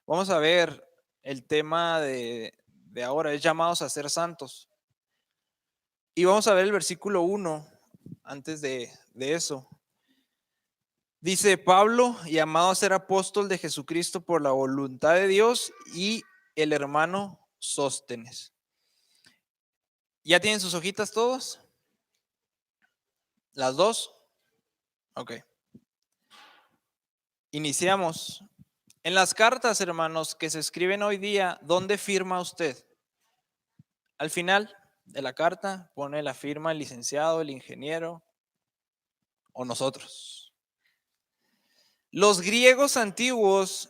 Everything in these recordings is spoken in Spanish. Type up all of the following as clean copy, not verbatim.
Vamos a ver el tema de ahora, es llamados a ser santos. Y vamos a ver el versículo 1 antes de eso. Dice Pablo, llamado a ser apóstol de Jesucristo por la voluntad de Dios, y el hermano Sóstenes. ¿Ya tienen sus hojitas todos? ¿Las dos? Ok. Iniciamos. En las cartas, hermanos, que se escriben hoy día, ¿dónde firma usted? Al final de la carta pone la firma el licenciado, el ingeniero o nosotros. Los griegos antiguos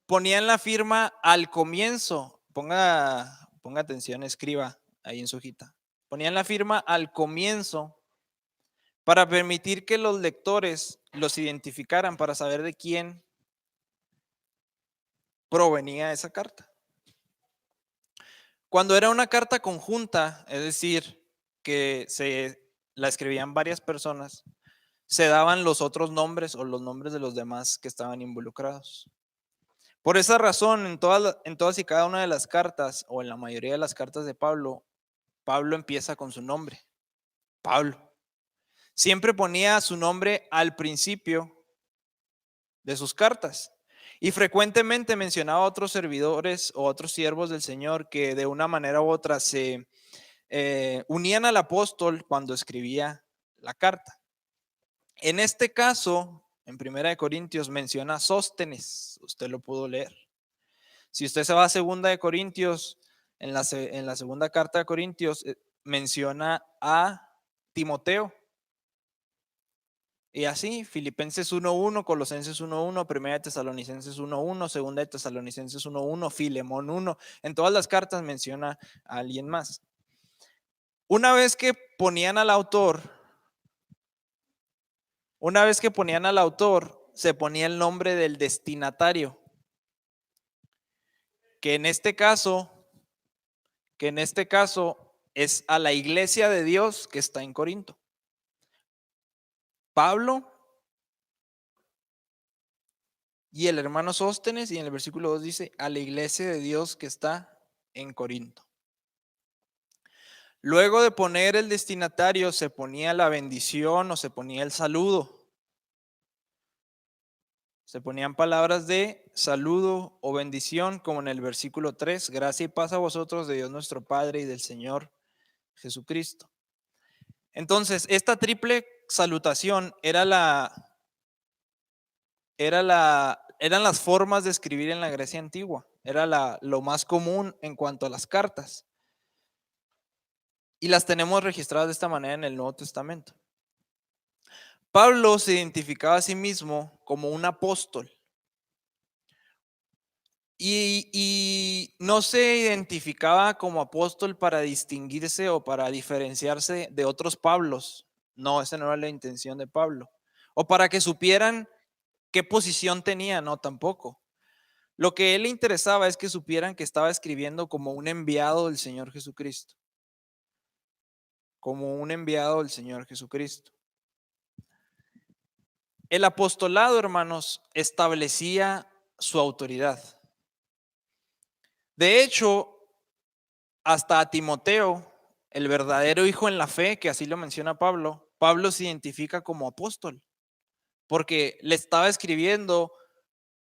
ponían la firma al comienzo. Ponga atención, escriba ahí en su hojita. Ponían la firma al comienzo para permitir que los lectores los identificaran, para saber de quién provenía esa carta. Cuando era una carta conjunta, es decir, que se la escribían varias personas, se daban los otros nombres o los nombres de los demás que estaban involucrados. Por esa razón, en todas y cada una de las cartas, o en la mayoría de las cartas de Pablo, Pablo empieza con su nombre, Pablo. Siempre ponía su nombre al principio de sus cartas. Y frecuentemente mencionaba a otros servidores o otros siervos del Señor que de una manera u otra se unían al apóstol cuando escribía la carta. En este caso, en Primera de Corintios menciona a Sóstenes, usted lo pudo leer. Si usted se va a Segunda de Corintios, en la segunda carta de Corintios, menciona a Timoteo. Y así, Filipenses 1:1, Colosenses 1:1, Primera de Tesalonicenses 1:1, Segunda de Tesalonicenses 1:1, Filemón 1. En todas las cartas menciona a alguien más. Una vez que ponían al autor, se ponía el nombre del destinatario, que en este caso es a la iglesia de Dios que está en Corinto. Pablo y el hermano Sóstenes, y en el versículo 2 dice, a la iglesia de Dios que está en Corinto. Luego de poner el destinatario, se ponía la bendición o se ponía el saludo. Se ponían palabras de saludo o bendición, como en el versículo 3, gracia y paz a vosotros de Dios nuestro Padre y del Señor Jesucristo. Entonces, esta triple salutación eran las formas de escribir en la Grecia antigua. Era lo más común en cuanto a las cartas. Y las tenemos registradas de esta manera en el Nuevo Testamento. Pablo se identificaba a sí mismo como un apóstol. Y no se identificaba como apóstol para distinguirse o para diferenciarse de otros Pablos. No, esa no era la intención de Pablo. O para que supieran qué posición tenía, no, tampoco. Lo que a él le interesaba es que supieran que estaba escribiendo como un enviado del Señor Jesucristo. Como un enviado del Señor Jesucristo. El apostolado, hermanos, establecía su autoridad. De hecho, hasta a Timoteo, el verdadero hijo en la fe, que así lo menciona Pablo, Pablo se identifica como apóstol, porque le estaba escribiendo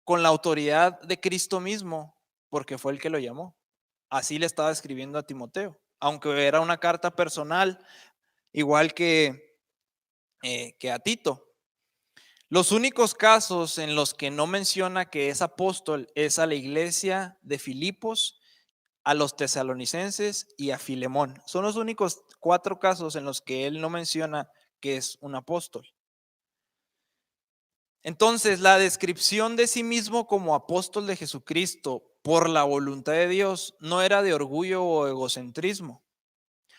con la autoridad de Cristo mismo, porque fue el que lo llamó. Así le estaba escribiendo a Timoteo, aunque era una carta personal, igual que a Tito. Los únicos casos en los que no menciona que es apóstol es a la iglesia de Filipos, a los tesalonicenses y a Filemón. Son los únicos 4 casos en los que él no menciona que es un apóstol. Entonces, la descripción de sí mismo como apóstol de Jesucristo por la voluntad de Dios no era de orgullo o egocentrismo.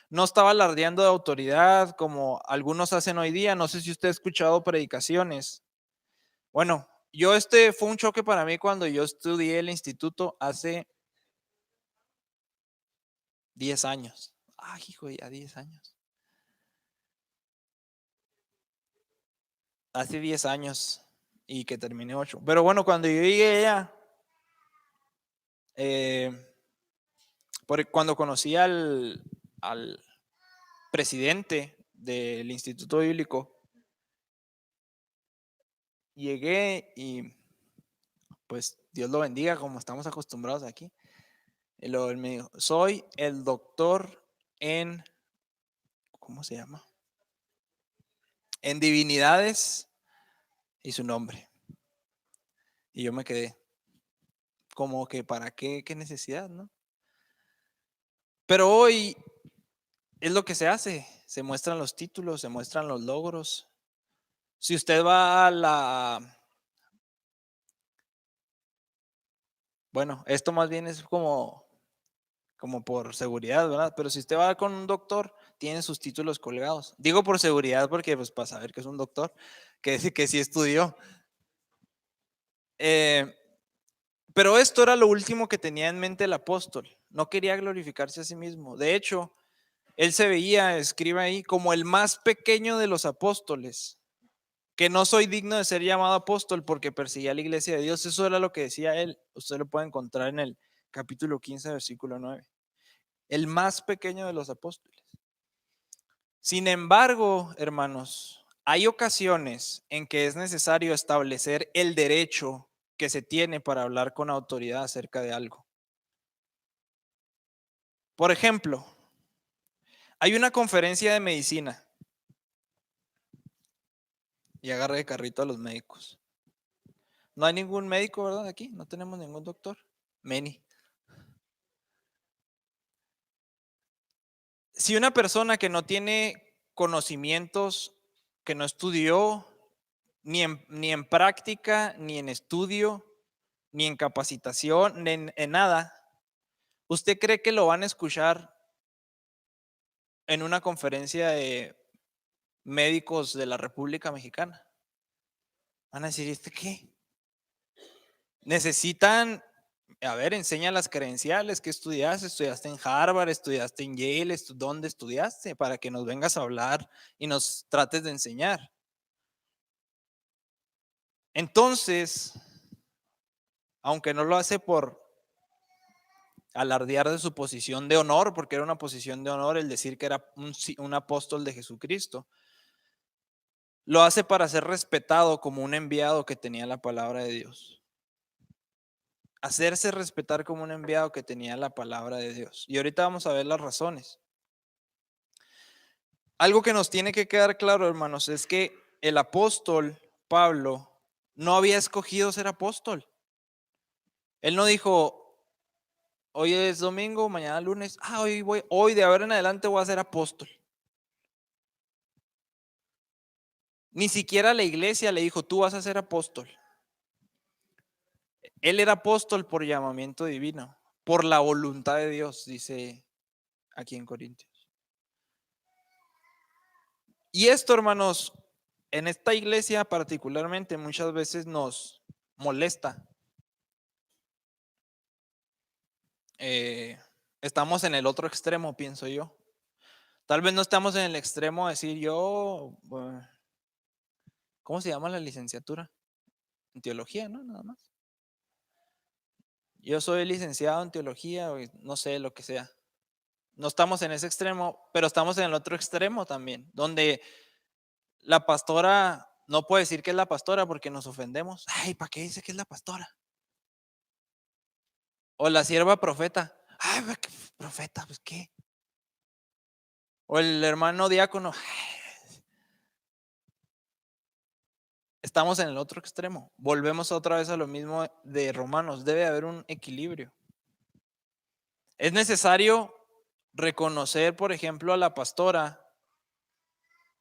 No estaba alardeando de autoridad como algunos hacen hoy día. No sé si usted ha escuchado predicaciones. Bueno, fue un choque para mí cuando yo estudié el instituto hace 10 años. Ay, hijo, ya 10 años. Hace 10 años y que terminé 8. Pero bueno, cuando yo llegué allá, Eh, cuando conocí al presidente del Instituto Bíblico, llegué y pues Dios lo bendiga como estamos acostumbrados aquí. Y luego él me dijo, soy el doctor en, ¿cómo se llama? En divinidades y su nombre. Y yo me quedé como que para qué necesidad, ¿no? Pero hoy es lo que se hace, se muestran los títulos, se muestran los logros. Si usted va a bueno, esto más bien es como por seguridad, ¿verdad? Pero si usted va con un doctor, tiene sus títulos colgados. Digo por seguridad porque pues para saber que es un doctor, que sí estudió. Eh, pero esto era lo último que tenía en mente el apóstol. No quería glorificarse a sí mismo. De hecho, él se veía, escribe ahí, como el más pequeño de los apóstoles, que no soy digno de ser llamado apóstol porque perseguía a la iglesia de Dios. Eso era lo que decía él. Usted lo puede encontrar en el capítulo 15, versículo 9. El más pequeño de los apóstoles. Sin embargo, hermanos, hay ocasiones en que es necesario establecer el derecho que se tiene para hablar con autoridad acerca de algo. Por ejemplo, hay una conferencia de medicina y agarra de carrito a los médicos. No hay ningún médico, ¿verdad? Aquí no tenemos ningún doctor. Many. Si una persona que no tiene conocimientos, que no estudió ni en práctica, ni en estudio, ni en capacitación, ni en nada, ¿usted cree que lo van a escuchar en una conferencia de médicos de la República Mexicana? Van a decir, ¿este qué? Necesitan, a ver, enseña las credenciales que estudiaste. Estudiaste en Harvard, estudiaste en Yale, ¿dónde estudiaste? Para que nos vengas a hablar y nos trates de enseñar. Entonces, aunque no lo hace por alardear de su posición de honor, porque era una posición de honor el decir que era un apóstol de Jesucristo, lo hace para ser respetado como un enviado que tenía la palabra de Dios. Hacerse respetar como un enviado que tenía la palabra de Dios. Y ahorita vamos a ver las razones. Algo que nos tiene que quedar claro, hermanos, es que el apóstol Pablo no había escogido ser apóstol. Él no dijo, hoy es domingo, mañana lunes, hoy de ahora en adelante voy a ser apóstol. Ni siquiera la iglesia le dijo, tú vas a ser apóstol. Él era apóstol por llamamiento divino, por la voluntad de Dios, dice aquí en Corintios. Y esto, hermanos, en esta iglesia particularmente muchas veces nos molesta. Estamos en el otro extremo, pienso yo. Tal vez no estamos en el extremo de decir yo, ¿cómo se llama la licenciatura? En teología, ¿no? Nada más. Yo soy licenciado en teología, o no sé, lo que sea. No estamos en ese extremo, pero estamos en el otro extremo también, donde la pastora no puede decir que es la pastora porque nos ofendemos. Ay, ¿para qué dice que es la pastora? O la sierva profeta. Ay, profeta, pues qué. O el hermano diácono. Estamos en el otro extremo. Volvemos otra vez a lo mismo de Romanos. Debe haber un equilibrio. Es necesario reconocer, por ejemplo, a la pastora,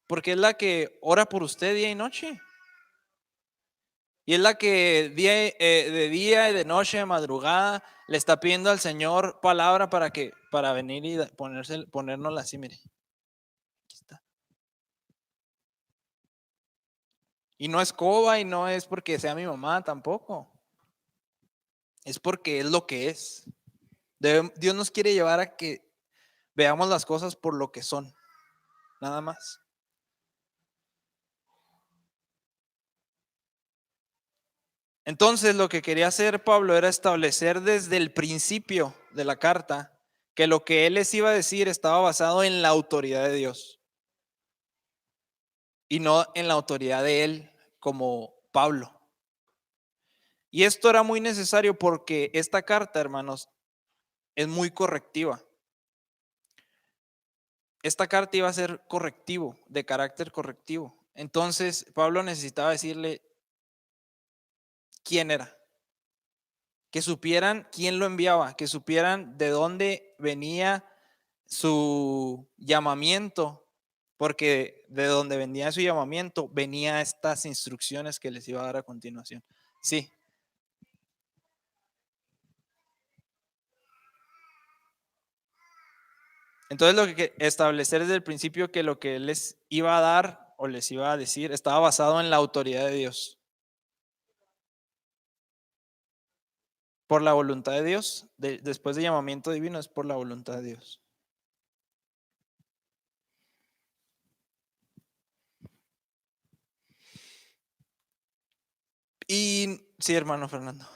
porque es la que ora por usted día y noche. Y es la que de día y de noche, de madrugada, le está pidiendo al Señor palabra para venir y ponérnosla así, mire. Aquí está. Y no es coba y no es porque sea mi mamá tampoco. Es porque es lo que es. Dios nos quiere llevar a que veamos las cosas por lo que son. Nada más. Entonces, lo que quería hacer Pablo era establecer desde el principio de la carta que lo que él les iba a decir estaba basado en la autoridad de Dios y no en la autoridad de él como Pablo. Y esto era muy necesario porque esta carta, hermanos, es muy correctiva. Esta carta iba a ser correctivo, de carácter correctivo. Entonces, Pablo necesitaba decirle quién era, que supieran quién lo enviaba, que supieran de dónde venía su llamamiento, porque de donde venía su llamamiento, venía estas instrucciones que les iba a dar a continuación. Sí. Entonces lo que establecer desde el principio que lo que él les iba a dar o les iba a decir estaba basado en la autoridad de Dios. Por la voluntad de Dios, después de llamamiento divino es por la voluntad de Dios. Y sí, hermano Fernando.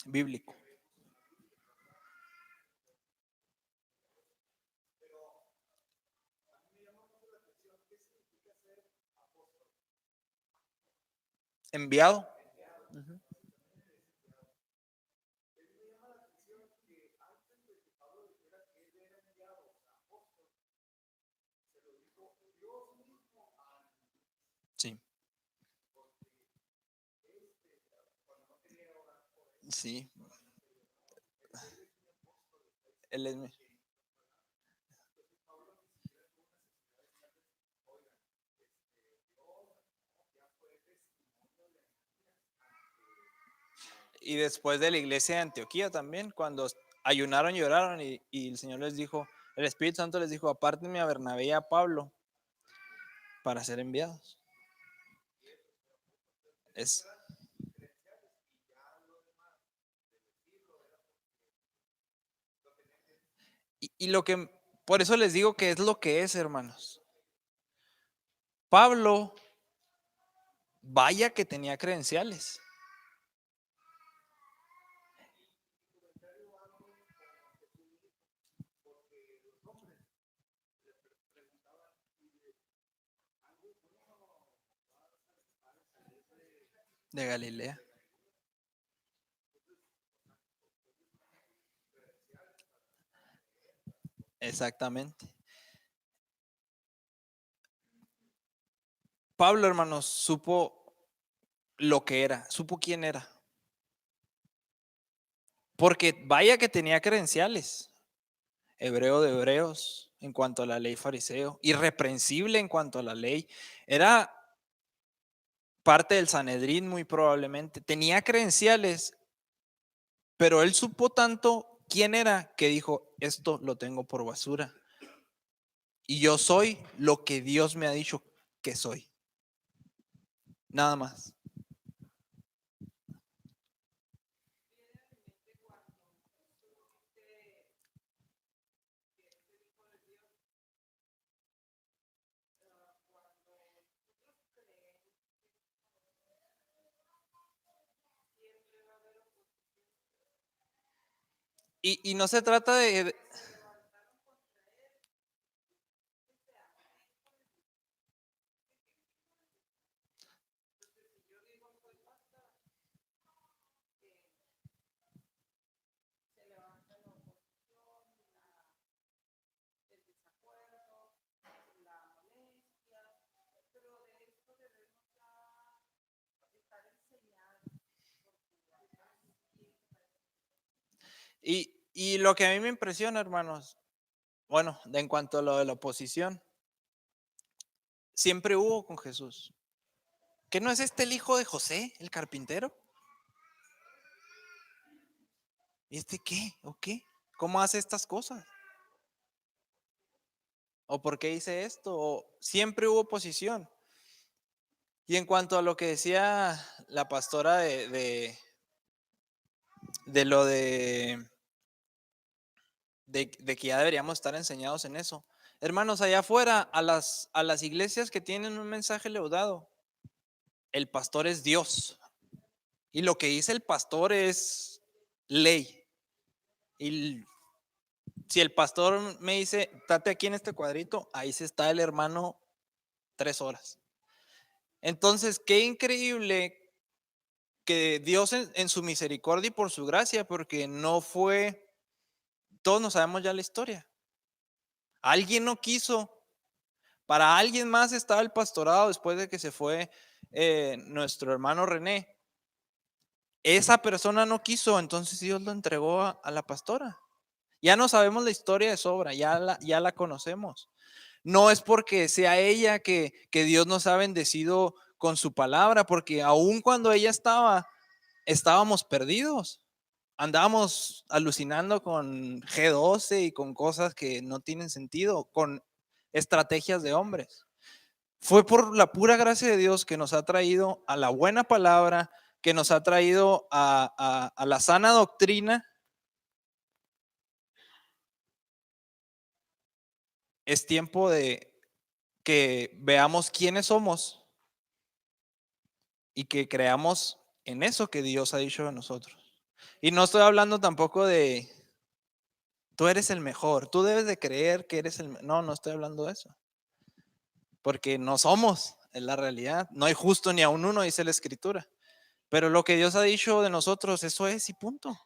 Bíblico. Enviado. Ujú. Sí, sí. Él es y después de la iglesia de Antioquía también, cuando ayunaron y oraron y el Señor les dijo, el Espíritu Santo les dijo, apártenme a Bernabé y a Pablo para ser enviados. Es, y lo que, por eso les digo que es lo que es, hermanos. Pablo, vaya que tenía credenciales. De Galilea. Exactamente. Pablo, hermanos, supo lo que era, supo quién era. Porque vaya que tenía credenciales. Hebreo de hebreos en cuanto a la ley fariseo, irreprensible en cuanto a la ley. Era parte del Sanedrín muy probablemente. Tenía credenciales, pero él supo tanto quién era que dijo, esto lo tengo por basura. Y yo soy lo que Dios me ha dicho que soy. Nada más. Y no se trata de... Y lo que a mí me impresiona, hermanos, bueno, en cuanto a lo de la oposición, siempre hubo con Jesús. ¿Que no es este el hijo de José, el carpintero? ¿Este qué? ¿O qué? ¿Cómo hace estas cosas? ¿O por qué hice esto? O siempre hubo oposición. Y en cuanto a lo que decía la pastora de lo de que ya deberíamos estar enseñados en eso. Hermanos, allá afuera, a las iglesias que tienen un mensaje leudado, el pastor es Dios. Y lo que dice el pastor es ley. Y si el pastor me dice, estate aquí en este cuadrito, ahí se está el hermano 3 horas. Entonces, qué increíble que Dios en su misericordia y por su gracia, porque no fue, todos no sabemos ya la historia. Alguien no quiso, para alguien más estaba el pastorado después de que se fue nuestro hermano René. Esa persona no quiso, entonces Dios lo entregó a la pastora. Ya no sabemos la historia de sobra, ya la conocemos. No es porque sea ella que Dios nos ha bendecido con su palabra, porque aun cuando ella estábamos perdidos. Andábamos alucinando con G12 y con cosas que no tienen sentido, con estrategias de hombres. Fue por la pura gracia de Dios que nos ha traído a la buena palabra, que nos ha traído a la sana doctrina. Es tiempo de que veamos quiénes somos y que creamos en eso que Dios ha dicho de nosotros. Y no estoy hablando tampoco de tú eres el mejor, tú debes de creer que eres el mejor. No, no estoy hablando de eso. Porque no somos, en la realidad. No hay justo ni a un uno, dice la escritura. Pero lo que Dios ha dicho de nosotros, eso es y punto.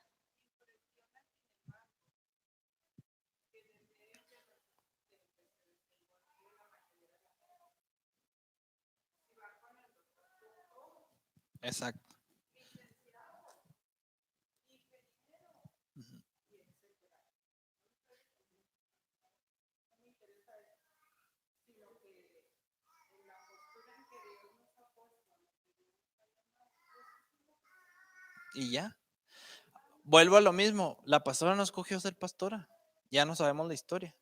Exacto. Y ya. Vuelvo a lo mismo. La pastora no escogió ser pastora. Ya no sabemos la historia.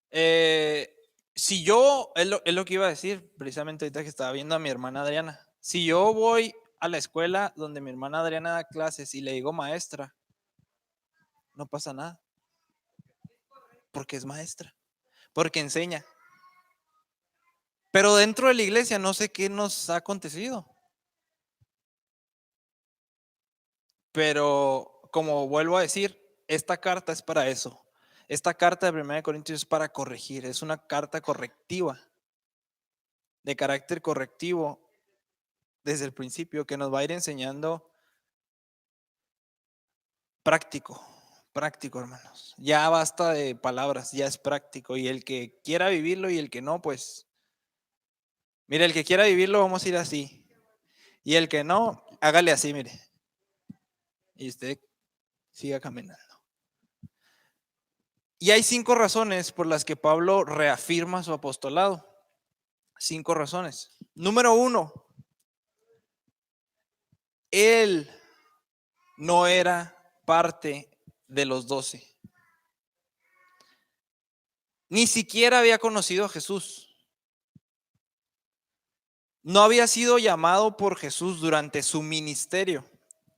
Eh, si yo, es lo que iba a decir precisamente ahorita que estaba viendo a mi hermana Adriana. Si yo voy a la escuela donde mi hermana Adriana da clases y le digo maestra, no pasa nada. Porque es maestra. Porque enseña. Pero dentro de la iglesia no sé qué nos ha acontecido. Pero como vuelvo a decir, esta carta es para eso. Esta carta de 1 Corintios es para corregir, es una carta correctiva, de carácter correctivo desde el principio, que nos va a ir enseñando práctico, práctico, hermanos. Ya basta de palabras, ya es práctico. Y el que quiera vivirlo y el que no, pues, mire, el que quiera vivirlo, vamos a ir así. Y el que no, hágale así, mire. Y usted siga caminando. Y hay 5 razones por las que Pablo reafirma su apostolado. 5 razones. Número 1, él no era parte de los 12. Ni siquiera había conocido a Jesús. No había sido llamado por Jesús durante su ministerio.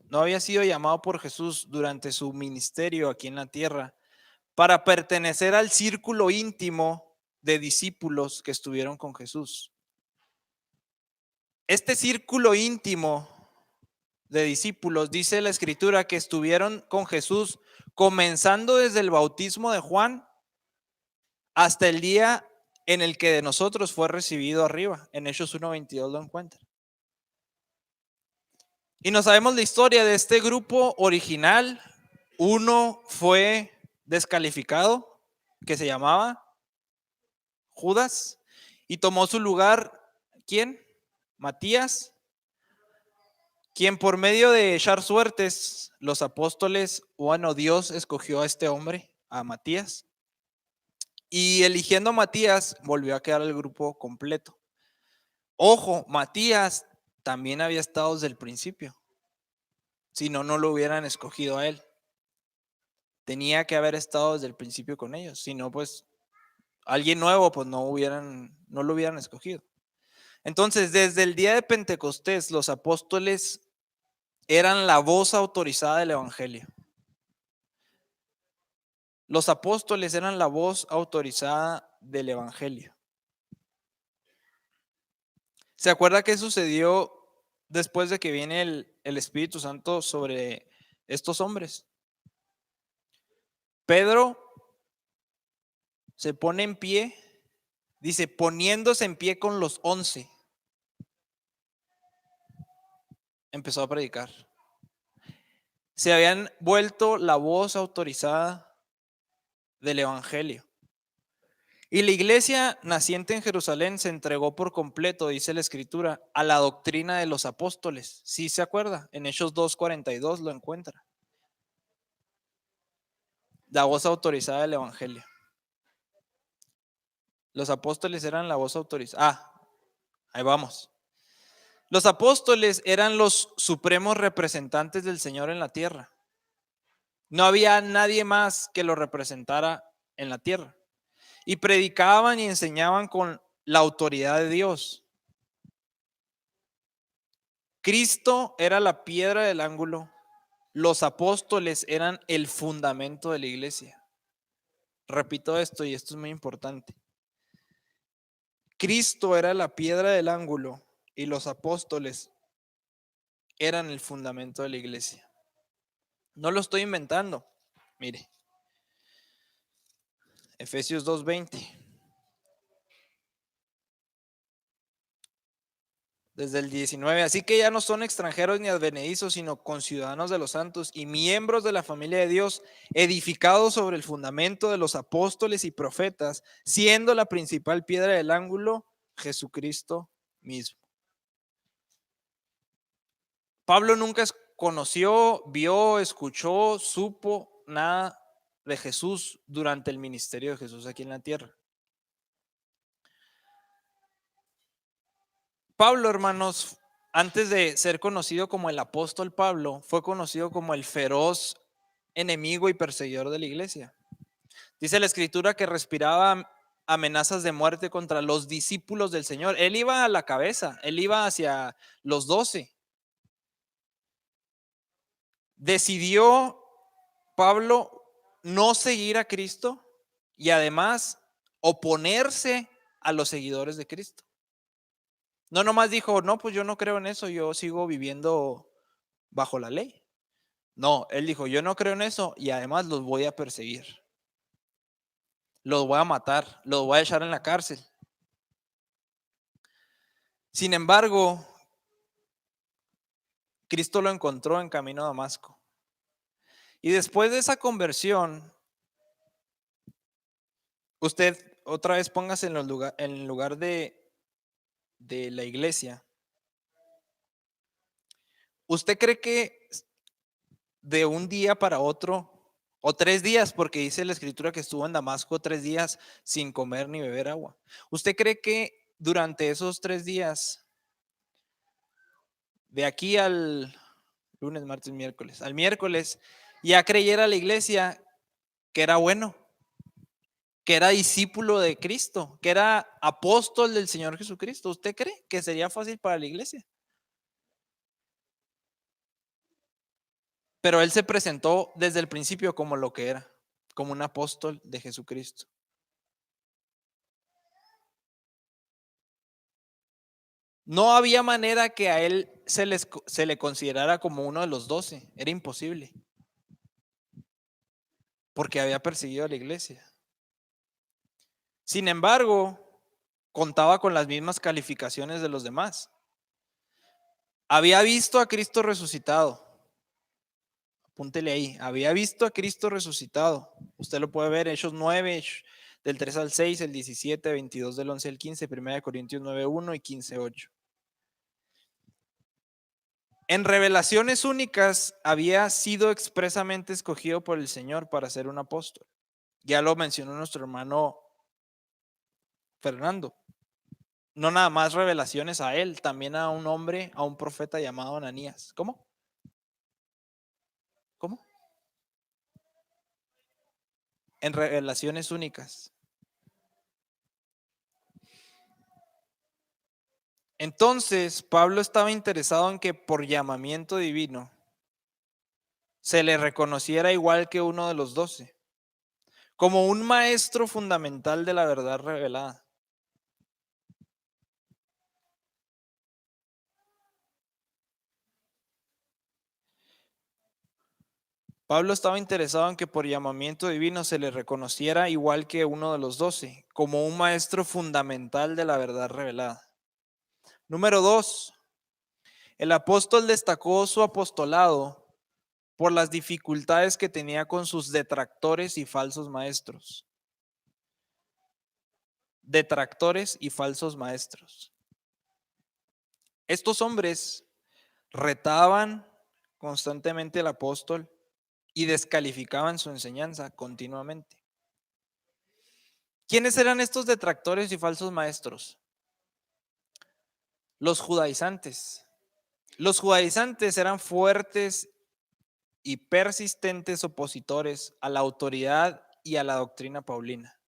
No había sido llamado por Jesús durante su ministerio aquí en la tierra para pertenecer al círculo íntimo de discípulos que estuvieron con Jesús. Este círculo íntimo de discípulos, dice la escritura, que estuvieron con Jesús comenzando desde el bautismo de Juan hasta el día en el que de nosotros fue recibido arriba. En Hechos 1:22 lo encuentra. Y no sabemos la historia de este grupo original. Uno fue descalificado, que se llamaba Judas, y tomó su lugar, ¿quién? Matías, quien por medio de echar suertes, los apóstoles, bueno, Dios escogió a este hombre, a Matías, y eligiendo a Matías, volvió a quedar el grupo completo. Ojo, Matías también había estado desde el principio, si no, no lo hubieran escogido a él. Tenía que haber estado desde el principio con ellos, si no, pues alguien nuevo, pues no lo hubieran escogido. Entonces, desde el día de Pentecostés, los apóstoles eran la voz autorizada del evangelio. Los apóstoles eran la voz autorizada del evangelio. ¿Se acuerda qué sucedió después de que viene el Espíritu Santo sobre estos hombres? Pedro se pone en pie, dice, poniéndose en pie con los 11, empezó a predicar. Se habían vuelto la voz autorizada del evangelio. Y la iglesia naciente en Jerusalén se entregó por completo, dice la escritura, a la doctrina de los apóstoles. ¿Sí se acuerda? En Hechos 2:42 lo encuentra. La voz autorizada del evangelio. Los apóstoles eran la voz autorizada. Ahí vamos. Los apóstoles eran los supremos representantes del Señor en la tierra. No había nadie más que lo representara en la tierra. Y predicaban y enseñaban con la autoridad de Dios. Cristo era la piedra del ángulo. Los apóstoles eran el fundamento de la iglesia. Repito esto y esto es muy importante. Cristo era la piedra del ángulo y los apóstoles eran el fundamento de la iglesia. No lo estoy inventando. Mire, Efesios 2:20. Desde el 19, así que ya no son extranjeros ni advenedizos, sino conciudadanos de los santos y miembros de la familia de Dios, edificados sobre el fundamento de los apóstoles y profetas, siendo la principal piedra del ángulo Jesucristo mismo. Pablo nunca conoció, vio, escuchó, supo nada de Jesús durante el ministerio de Jesús aquí en la tierra. Pablo, hermanos, antes de ser conocido como el apóstol Pablo, fue conocido como el feroz enemigo y perseguidor de la iglesia. Dice la escritura que respiraba amenazas de muerte contra los discípulos del Señor. Él iba a la cabeza, él iba hacia los 12. Decidió Pablo no seguir a Cristo y además oponerse a los seguidores de Cristo. No nomás dijo, no, pues yo no creo en eso, yo sigo viviendo bajo la ley. No, él dijo, yo no creo en eso y además los voy a perseguir. Los voy a matar, los voy a echar en la cárcel. Sin embargo, Cristo lo encontró en camino a Damasco. Y después de esa conversión, usted otra vez póngase en el lugar de la iglesia. ¿Usted cree que de un día para otro, o 3 días, porque dice la escritura que estuvo en Damasco 3 días sin comer ni beber agua? ¿Usted cree que durante esos 3 días, de aquí al lunes, martes, miércoles, al miércoles, ya creyera la iglesia que era bueno, que era discípulo de Cristo, que era apóstol del Señor Jesucristo? ¿Usted cree que sería fácil para la iglesia? Pero él se presentó desde el principio como lo que era, como un apóstol de Jesucristo. No había manera que a él se le considerara como uno de los 12. Era imposible. Porque había perseguido a la iglesia. Sin embargo, contaba con las mismas calificaciones de los demás. Había visto a Cristo resucitado. Apúntele ahí. Había visto a Cristo resucitado. Usted lo puede ver, Hechos 9, del 3 al 6, el 17, 22 del 11 al 15, 1 Corintios 9:1 y 15:8. En revelaciones únicas había sido expresamente escogido por el Señor para ser un apóstol. Ya lo mencionó nuestro hermano Fernando. No nada más revelaciones a él, también a un hombre, a un profeta llamado Ananías. ¿Cómo? ¿Cómo? En revelaciones únicas. Entonces, Pablo estaba interesado en que por llamamiento divino se le reconociera igual que uno de los 12, como un maestro fundamental de la verdad revelada. Pablo estaba interesado en que por llamamiento divino se le reconociera igual que uno de los 12, como un maestro fundamental de la verdad revelada. Número 2, el apóstol destacó su apostolado por las dificultades que tenía con sus detractores y falsos maestros. Detractores y falsos maestros. Estos hombres retaban constantemente al apóstol y descalificaban su enseñanza continuamente. ¿Quiénes eran estos detractores y falsos maestros? Los judaizantes. Los judaizantes eran fuertes y persistentes opositores a la autoridad y a la doctrina paulina.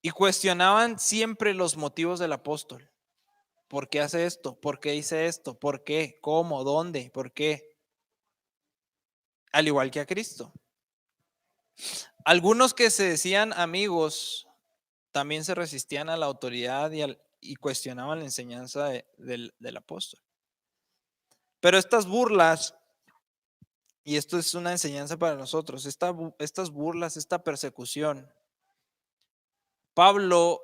Y cuestionaban siempre los motivos del apóstol. ¿Por qué hace esto? ¿Por qué dice esto? ¿Por qué? ¿Cómo? ¿Dónde? ¿Por qué? Al igual que a Cristo. Algunos que se decían amigos también se resistían a la autoridad y cuestionaban la enseñanza del apóstol. Pero estas burlas, y esto es una enseñanza para nosotros, estas burlas, esta persecución, Pablo,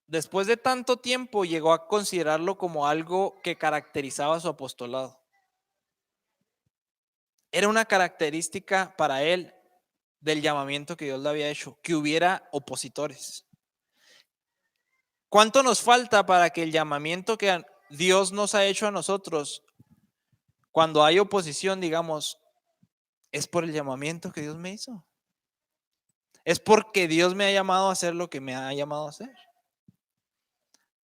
después de tanto tiempo, llegó a considerarlo como algo que caracterizaba su apostolado. Era una característica para él del llamamiento que Dios le había hecho, que hubiera opositores. ¿Cuánto nos falta para que el llamamiento que Dios nos ha hecho a nosotros, cuando hay oposición, digamos, es por el llamamiento que Dios me hizo? Es porque Dios me ha llamado a hacer lo que me ha llamado a hacer.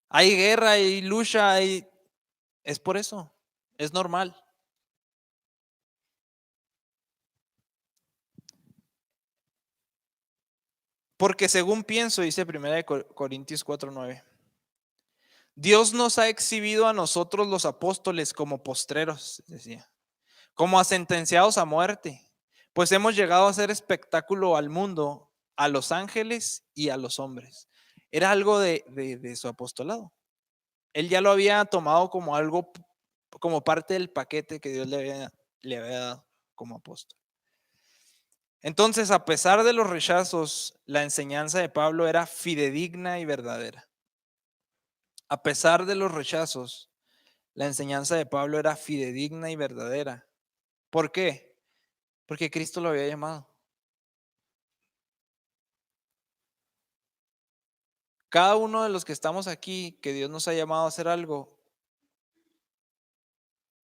Hay guerra, hay lucha, es por eso, es normal. Porque según pienso, dice 1 Corintios 4:9, Dios nos ha exhibido a nosotros los apóstoles como postreros, decía, como a sentenciados a muerte, pues hemos llegado a hacer espectáculo al mundo, a los ángeles y a los hombres. Era algo de su apostolado. Él ya lo había tomado como algo, como parte del paquete que Dios le había dado como apóstol. Entonces, a pesar de los rechazos, la enseñanza de Pablo era fidedigna y verdadera. A pesar de los rechazos, la enseñanza de Pablo era fidedigna y verdadera. ¿Por qué? Porque Cristo lo había llamado. Cada uno de los que estamos aquí, que Dios nos ha llamado a hacer algo,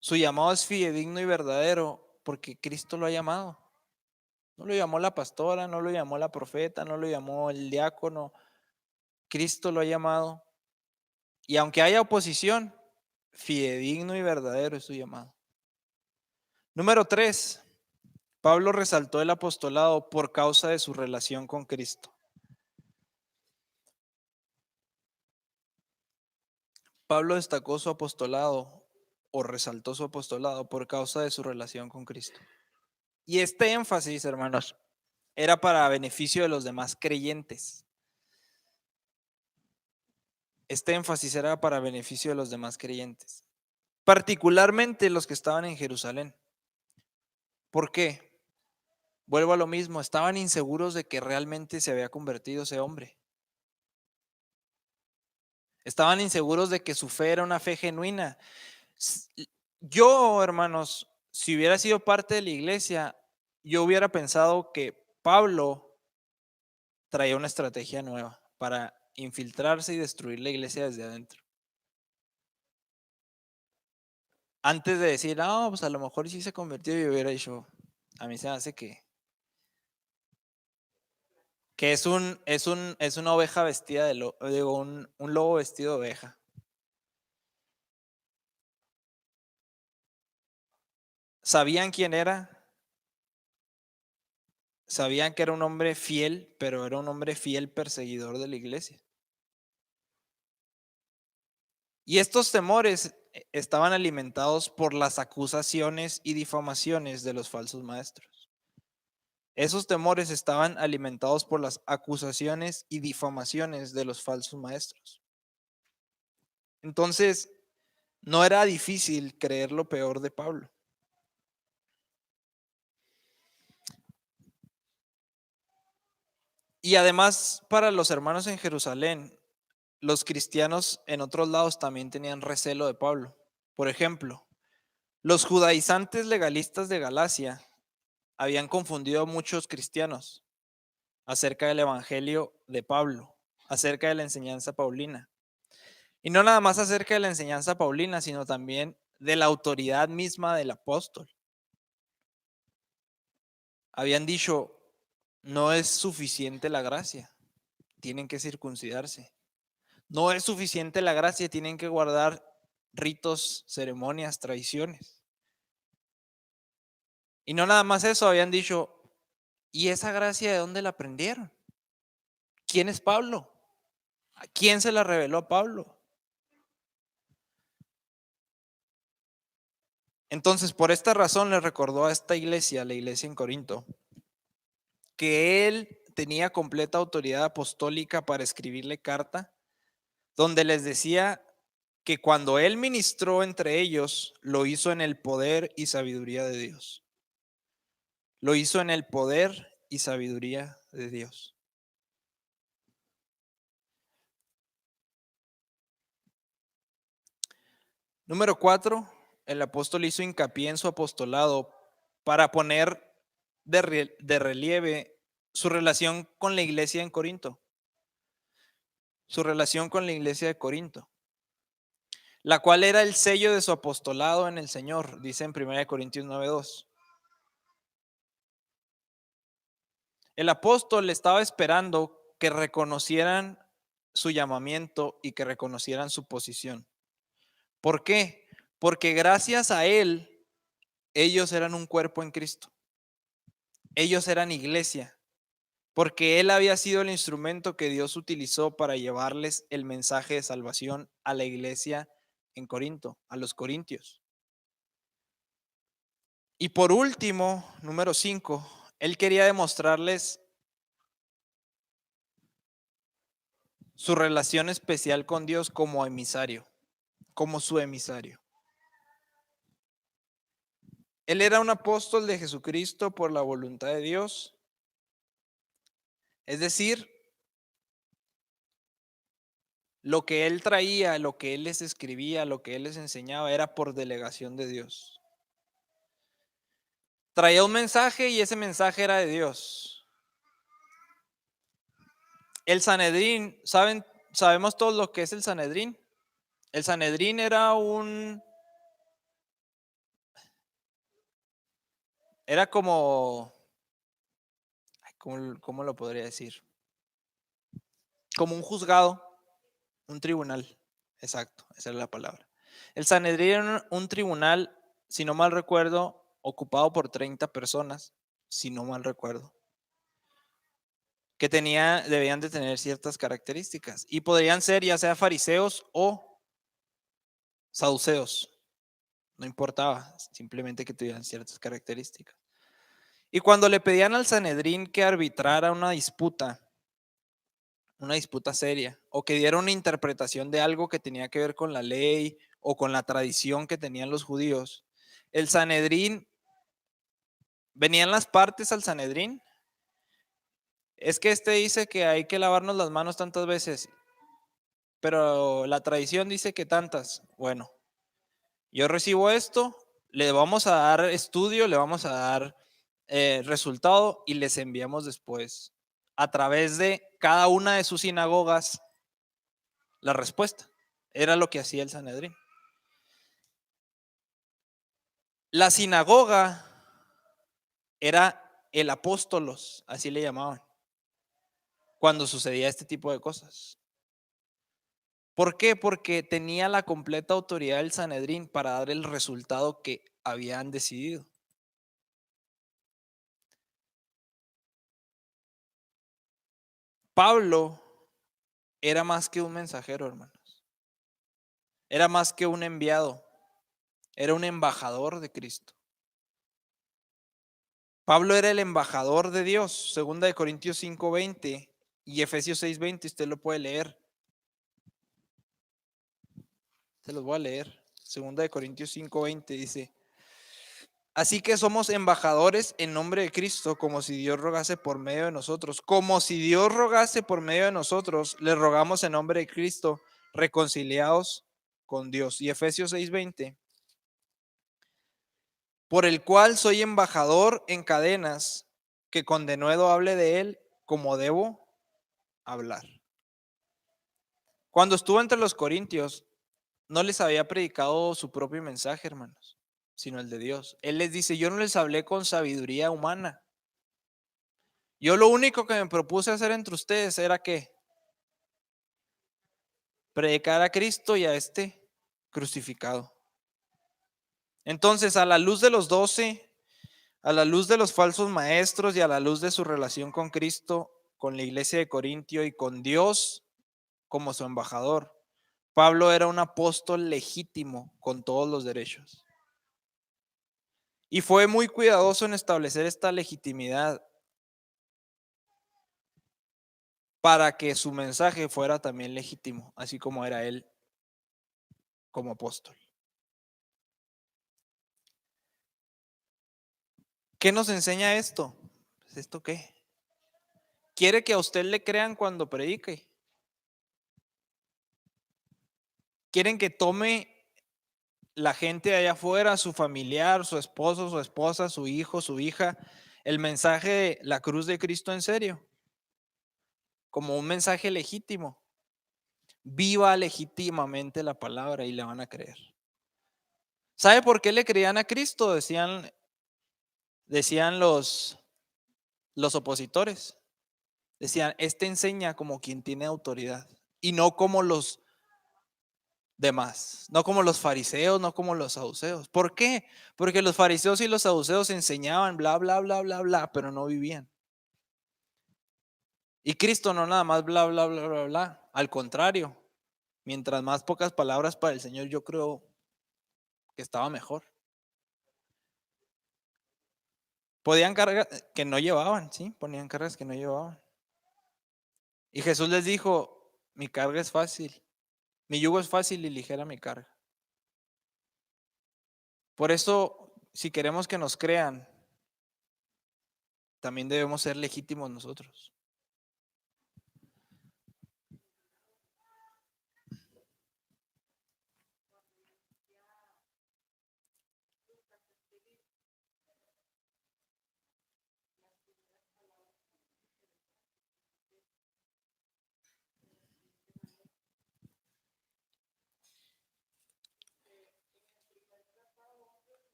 su llamado es fidedigno y verdadero porque Cristo lo ha llamado. No lo llamó la pastora, no lo llamó la profeta, no lo llamó el diácono. Cristo lo ha llamado. Y aunque haya oposición, fidedigno y verdadero es su llamado. Número 3, Pablo resaltó el apostolado por causa de su relación con Cristo. Pablo destacó su apostolado o resaltó su apostolado por causa de su relación con Cristo. Y este énfasis, hermanos, era para beneficio de los demás creyentes. Este énfasis era para beneficio de los demás creyentes, particularmente los que estaban en Jerusalén. ¿Por qué? Vuelvo a lo mismo, estaban inseguros de que realmente se había convertido ese hombre. Estaban inseguros de que su fe era una fe genuina. Yo, hermanos, si hubiera sido parte de la iglesia, yo hubiera pensado que Pablo traía una estrategia nueva para infiltrarse y destruir la iglesia desde adentro. Antes de decir, no, pues a lo mejor sí se convirtió, y hubiera dicho, a mí se me hace que es una oveja vestida un lobo vestido de oveja. ¿Sabían quién era? Sabían que era un hombre fiel, pero era un hombre fiel perseguidor de la iglesia. Y estos temores estaban alimentados por las acusaciones y difamaciones de los falsos maestros. Esos temores estaban alimentados por las acusaciones y difamaciones de los falsos maestros. Entonces, no era difícil creer lo peor de Pablo. Y además, para los hermanos en Jerusalén, los cristianos en otros lados también tenían recelo de Pablo. Por ejemplo, los judaizantes legalistas de Galacia habían confundido a muchos cristianos acerca del evangelio de Pablo, acerca de la enseñanza paulina. Y no nada más acerca de la enseñanza paulina, sino también de la autoridad misma del apóstol. Habían dicho, no es suficiente la gracia, tienen que circuncidarse. No es suficiente la gracia, tienen que guardar ritos, ceremonias, tradiciones. Y no nada más eso, habían dicho, ¿y esa gracia de dónde la aprendieron? ¿Quién es Pablo? ¿A quién se la reveló a Pablo? Entonces, por esta razón le recordó a esta iglesia, la iglesia en Corinto, que él tenía completa autoridad apostólica para escribirle carta, donde les decía que cuando él ministró entre ellos, lo hizo en el poder y sabiduría de Dios. Lo hizo en el poder y sabiduría de Dios. Número 4, el apóstol hizo hincapié en su apostolado para poner de relieve su relación con la iglesia en Corinto. Su relación con la iglesia de Corinto, la cual era el sello de su apostolado en el Señor, dice en 1 Corintios 9:2. El apóstol estaba esperando que reconocieran su llamamiento y que reconocieran su posición. ¿Por qué? Porque gracias a él, ellos eran un cuerpo en Cristo. Ellos eran iglesia, porque él había sido el instrumento que Dios utilizó para llevarles el mensaje de salvación a la iglesia en Corinto, a los corintios. Y por último, número 5, él quería demostrarles su relación especial con Dios como emisario, como su emisario. Él era un apóstol de Jesucristo por la voluntad de Dios. Es decir, lo que él traía, lo que él les escribía, lo que él les enseñaba era por delegación de Dios. Traía un mensaje y ese mensaje era de Dios. El Sanedrín, sabemos todos lo que es el Sanedrín. El Sanedrín era como, ¿cómo lo podría decir? Como un juzgado, un tribunal. Exacto, esa es la palabra. El Sanedrín era un tribunal, si no mal recuerdo, ocupado por 30 personas, si no mal recuerdo, que debían de tener ciertas características y podrían ser ya sea fariseos o saduceos, no importaba, simplemente que tuvieran ciertas características. Y cuando le pedían al Sanedrín que arbitrara una disputa seria, o que diera una interpretación de algo que tenía que ver con la ley o con la tradición que tenían los judíos, el Sanedrín, venían las partes al Sanedrín. Es que este dice que hay que lavarnos las manos tantas veces, pero la tradición dice que tantas. Bueno, yo recibo esto, le vamos a dar estudio, le vamos a dar resultado y les enviamos después a través de cada una de sus sinagogas la respuesta. Era lo que hacía el Sanedrín. La sinagoga era el apóstolos, así le llamaban, cuando sucedía este tipo de cosas. ¿Por qué? Porque tenía la completa autoridad del Sanedrín para dar el resultado que habían decidido. Pablo era más que un mensajero, hermanos. Era más que un enviado, era un embajador de Cristo. Pablo era el embajador de Dios, segunda de Corintios 5:20 y Efesios 6:20, usted lo puede leer. Se los voy a leer. Segunda de Corintios 5:20 dice: así que somos embajadores en nombre de Cristo, como si Dios rogase por medio de nosotros. Como si Dios rogase por medio de nosotros, le rogamos en nombre de Cristo, reconciliados con Dios. Y Efesios 6:20, por el cual soy embajador en cadenas, que con denuedo hable de él como debo hablar. Cuando estuvo entre los corintios, no les había predicado su propio mensaje, hermanos, sino el de Dios. Él les dice: yo no les hablé con sabiduría humana. Yo lo único que me propuse hacer entre ustedes era que predicar a Cristo y a este crucificado. Entonces, a la luz de los 12, a la luz de los falsos maestros y a la luz de su relación con Cristo, con la iglesia de Corintio y con Dios como su embajador, Pablo era un apóstol legítimo con todos los derechos. Y fue muy cuidadoso en establecer esta legitimidad para que su mensaje fuera también legítimo, así como era él como apóstol. ¿Qué nos enseña esto? Pues, ¿esto qué? ¿Quiere que a usted le crean cuando predique? ¿Quieren que tome la gente de allá afuera, su familiar, su esposo, su esposa, su hijo, su hija, el mensaje de la cruz de Cristo en serio? Como un mensaje legítimo. Viva legítimamente la palabra y le van a creer. ¿Sabe por qué le creían a Cristo? Decían los opositores. Decían: este enseña como quien tiene autoridad y no como los demás, no como los fariseos, no como los saduceos. ¿Por qué? Porque los fariseos y los saduceos enseñaban bla, bla, bla, bla, bla, pero no vivían. Y Cristo no nada más bla, bla, bla, bla, bla. Al contrario, mientras más pocas palabras para el Señor, yo creo que estaba mejor. Podían cargar que no llevaban, sí, ponían cargas que no llevaban. Y Jesús les dijo: mi carga es fácil, mi yugo es fácil y ligera mi carga. Por eso, si queremos que nos crean, también debemos ser legítimos nosotros.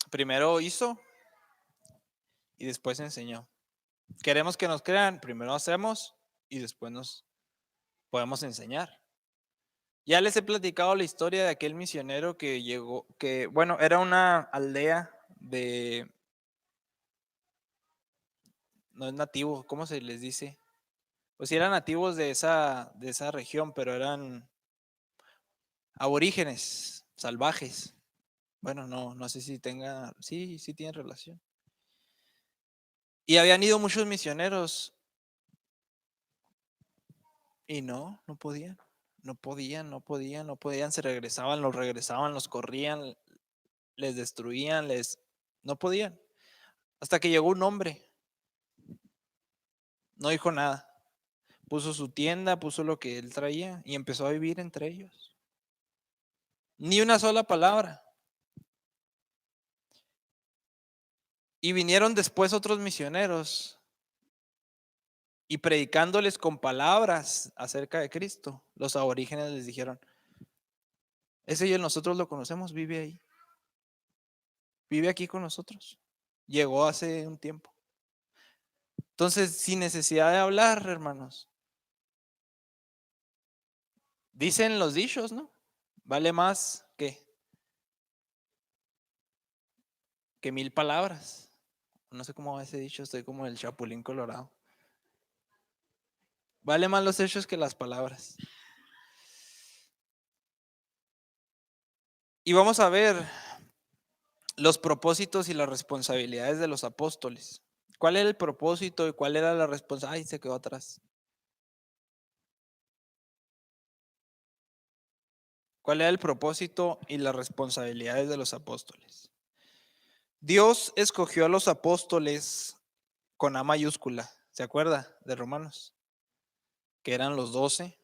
Primero hizo y después enseñó. Queremos que nos crean, primero hacemos y después nos podemos enseñar. Ya les he platicado la historia de aquel misionero que llegó, que bueno, era una aldea de, no es nativo, ¿cómo se les dice? Pues sí eran nativos de esa región, pero eran aborígenes, salvajes. Bueno, no sé si tenga, sí tiene relación. Y habían ido muchos misioneros y no podían. No podían, se regresaban, los corrían, les destruían, no podían. Hasta que llegó un hombre, no dijo nada, puso su tienda, puso lo que él traía y empezó a vivir entre ellos. Ni una sola palabra. Y vinieron después otros misioneros y predicándoles con palabras acerca de Cristo, los aborígenes les dijeron: ese y nosotros lo conocemos, vive ahí, vive aquí con nosotros. Llegó hace un tiempo. Entonces, sin necesidad de hablar, hermanos, dicen los dichos, ¿no? Vale más que que 1000 palabras. No sé cómo va ese dicho, estoy como el Chapulín Colorado. Vale más los hechos que las palabras. Y vamos a ver los propósitos y las responsabilidades de los apóstoles. ¿Cuál era el propósito y cuál era la responsabilidad? Ay, se quedó atrás. ¿Cuál era el propósito y las responsabilidades de los apóstoles? Dios escogió a los apóstoles con A mayúscula. ¿Se acuerda de Romanos? Que eran los 12.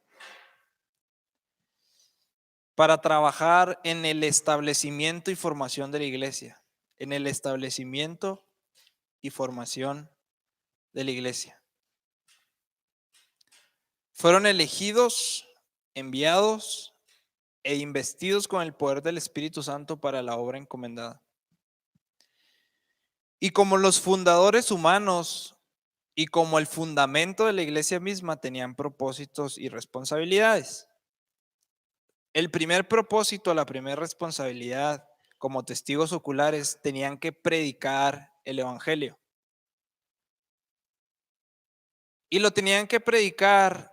Para trabajar en el establecimiento y formación de la iglesia. En el establecimiento y formación de la iglesia. Fueron elegidos, enviados e investidos con el poder del Espíritu Santo para la obra encomendada. Y como los fundadores humanos y como el fundamento de la iglesia misma tenían propósitos y responsabilidades. El primer propósito, la primera responsabilidad, como testigos oculares, tenían que predicar el evangelio. Y lo tenían que predicar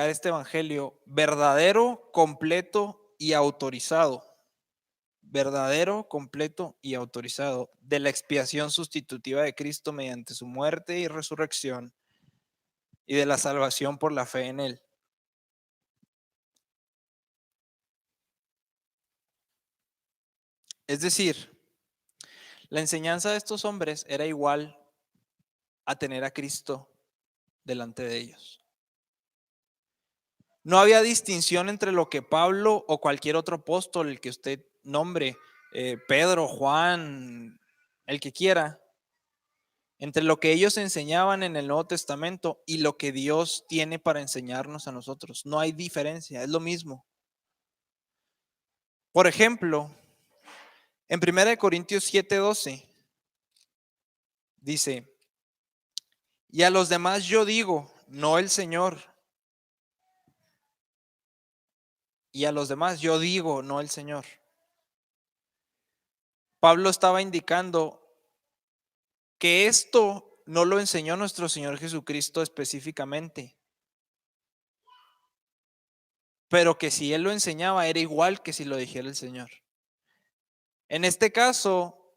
este evangelio verdadero, completo y autorizado. Verdadero, completo y autorizado de la expiación sustitutiva de Cristo mediante su muerte y resurrección y de la salvación por la fe en él. Es decir, la enseñanza de estos hombres era igual a tener a Cristo delante de ellos. No había distinción entre lo que Pablo o cualquier otro apóstol, el que usted nombre, Pedro, Juan, el que quiera, entre lo que ellos enseñaban en el Nuevo Testamento y lo que Dios tiene para enseñarnos a nosotros. No hay diferencia, es lo mismo. Por ejemplo, en 1 Corintios 7:12 dice, y a los demás yo digo, no el Señor. Y a los demás yo digo, no el Señor. Pablo estaba indicando que esto no lo enseñó nuestro Señor Jesucristo específicamente, pero que si Él lo enseñaba era igual que si lo dijera el Señor. En este caso,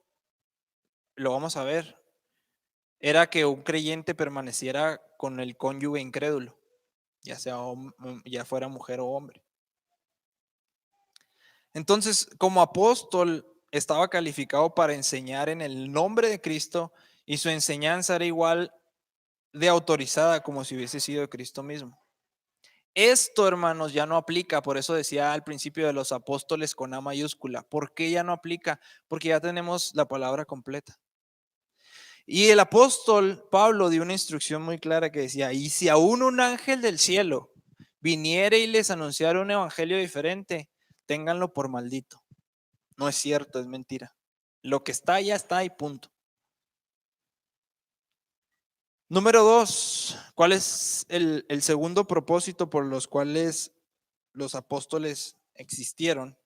lo vamos a ver, era que un creyente permaneciera con el cónyuge incrédulo, ya fuera mujer o hombre. Entonces, como apóstol, estaba calificado para enseñar en el nombre de Cristo y su enseñanza era igual de autorizada como si hubiese sido de Cristo mismo. Esto, hermanos, ya no aplica, por eso decía al principio de los apóstoles con A mayúscula. ¿Por qué ya no aplica? Porque ya tenemos la palabra completa. Y el apóstol Pablo dio una instrucción muy clara que decía, y si aún un ángel del cielo viniere y les anunciara un evangelio diferente, ténganlo por maldito. No es cierto, es mentira. Lo que está ya está y punto. Número 2, ¿cuál es el segundo propósito por los cuales los apóstoles existieron?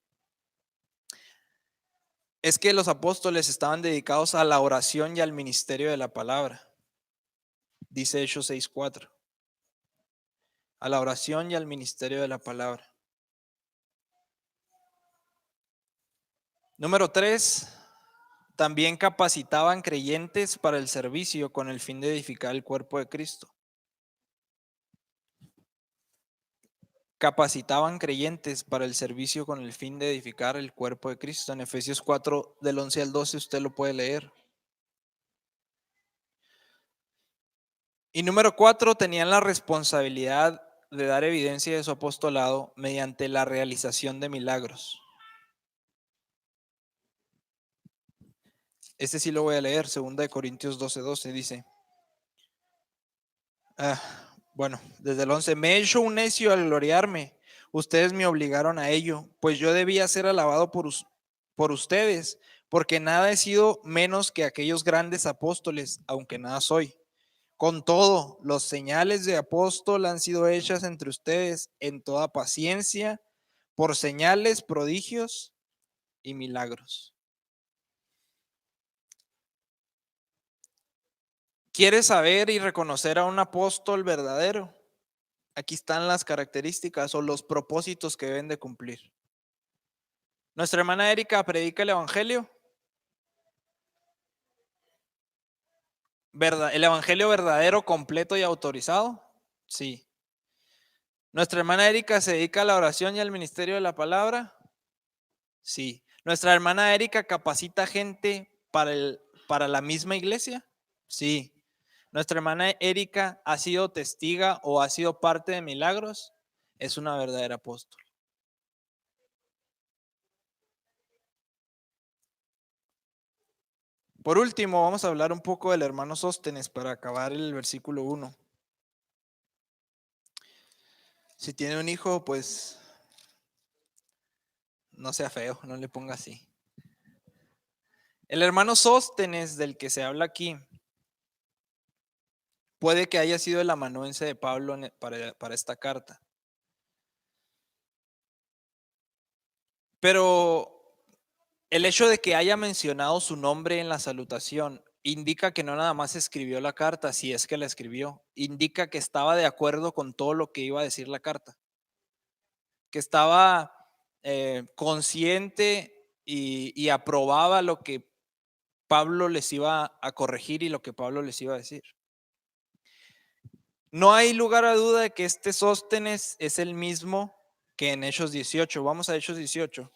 Es que los apóstoles estaban dedicados a la oración y al ministerio de la palabra. Dice Hechos 6:4. A la oración y al ministerio de la palabra. Número 3, también capacitaban creyentes para el servicio con el fin de edificar el cuerpo de Cristo. Capacitaban creyentes para el servicio con el fin de edificar el cuerpo de Cristo. En Efesios 4, del 11 al 12, usted lo puede leer. Y número 4, tenían la responsabilidad de dar evidencia de su apostolado mediante la realización de milagros. Este sí lo voy a leer, 2 Corintios 12:12 dice, bueno, desde el 11, me he hecho un necio al gloriarme, ustedes me obligaron a ello, pues yo debía ser alabado por ustedes, porque nada he sido menos que aquellos grandes apóstoles, aunque nada soy. Con todo, los señales de apóstol han sido hechas entre ustedes en toda paciencia, por señales, prodigios y milagros. ¿Quieres saber y reconocer a un apóstol verdadero? Aquí están las características o los propósitos que deben de cumplir. Nuestra hermana Erika predica el evangelio. ¿El evangelio verdadero, completo y autorizado? Sí. ¿Nuestra hermana Erika se dedica a la oración y al ministerio de la palabra? Sí. ¿Nuestra hermana Erika capacita gente para la misma iglesia? Sí. ¿Nuestra hermana Erika ha sido testiga o ha sido parte de milagros? Es una verdadera apóstol. Por último, vamos a hablar un poco del hermano Sóstenes para acabar el versículo 1. Si tiene un hijo, pues no sea feo, no le ponga así. El hermano Sóstenes del que se habla aquí puede que haya sido el amanuense de Pablo para esta carta. Pero el hecho de que haya mencionado su nombre en la salutación indica que no nada más escribió la carta, si es que la escribió, indica que estaba de acuerdo con todo lo que iba a decir la carta, que estaba consciente y aprobaba lo que Pablo les iba a corregir y lo que Pablo les iba a decir. No hay lugar a duda de que este Sóstenes es el mismo que en Hechos 18. Vamos a Hechos 18.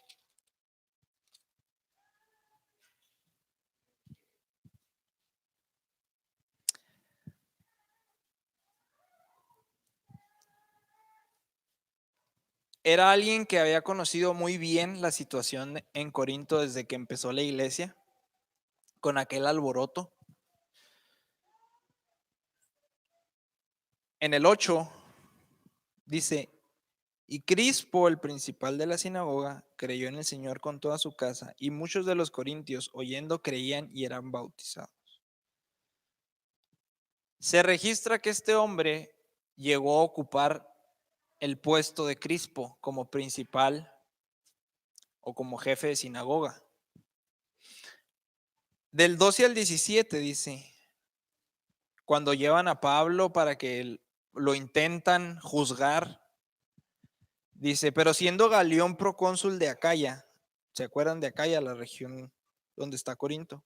Era alguien que había conocido muy bien la situación en Corinto desde que empezó la iglesia, con aquel alboroto. En el 8 dice, y Crispo, el principal de la sinagoga, creyó en el Señor con toda su casa, y muchos de los corintios, oyendo, creían y eran bautizados. Se registra que este hombre llegó a ocupar el puesto de Crispo como principal o como jefe de sinagoga. Del 12 al 17 dice, cuando llevan a Pablo para que lo intentan juzgar, dice, pero siendo Galión procónsul de Acaya, ¿se acuerdan de Acaya, la región donde está Corinto?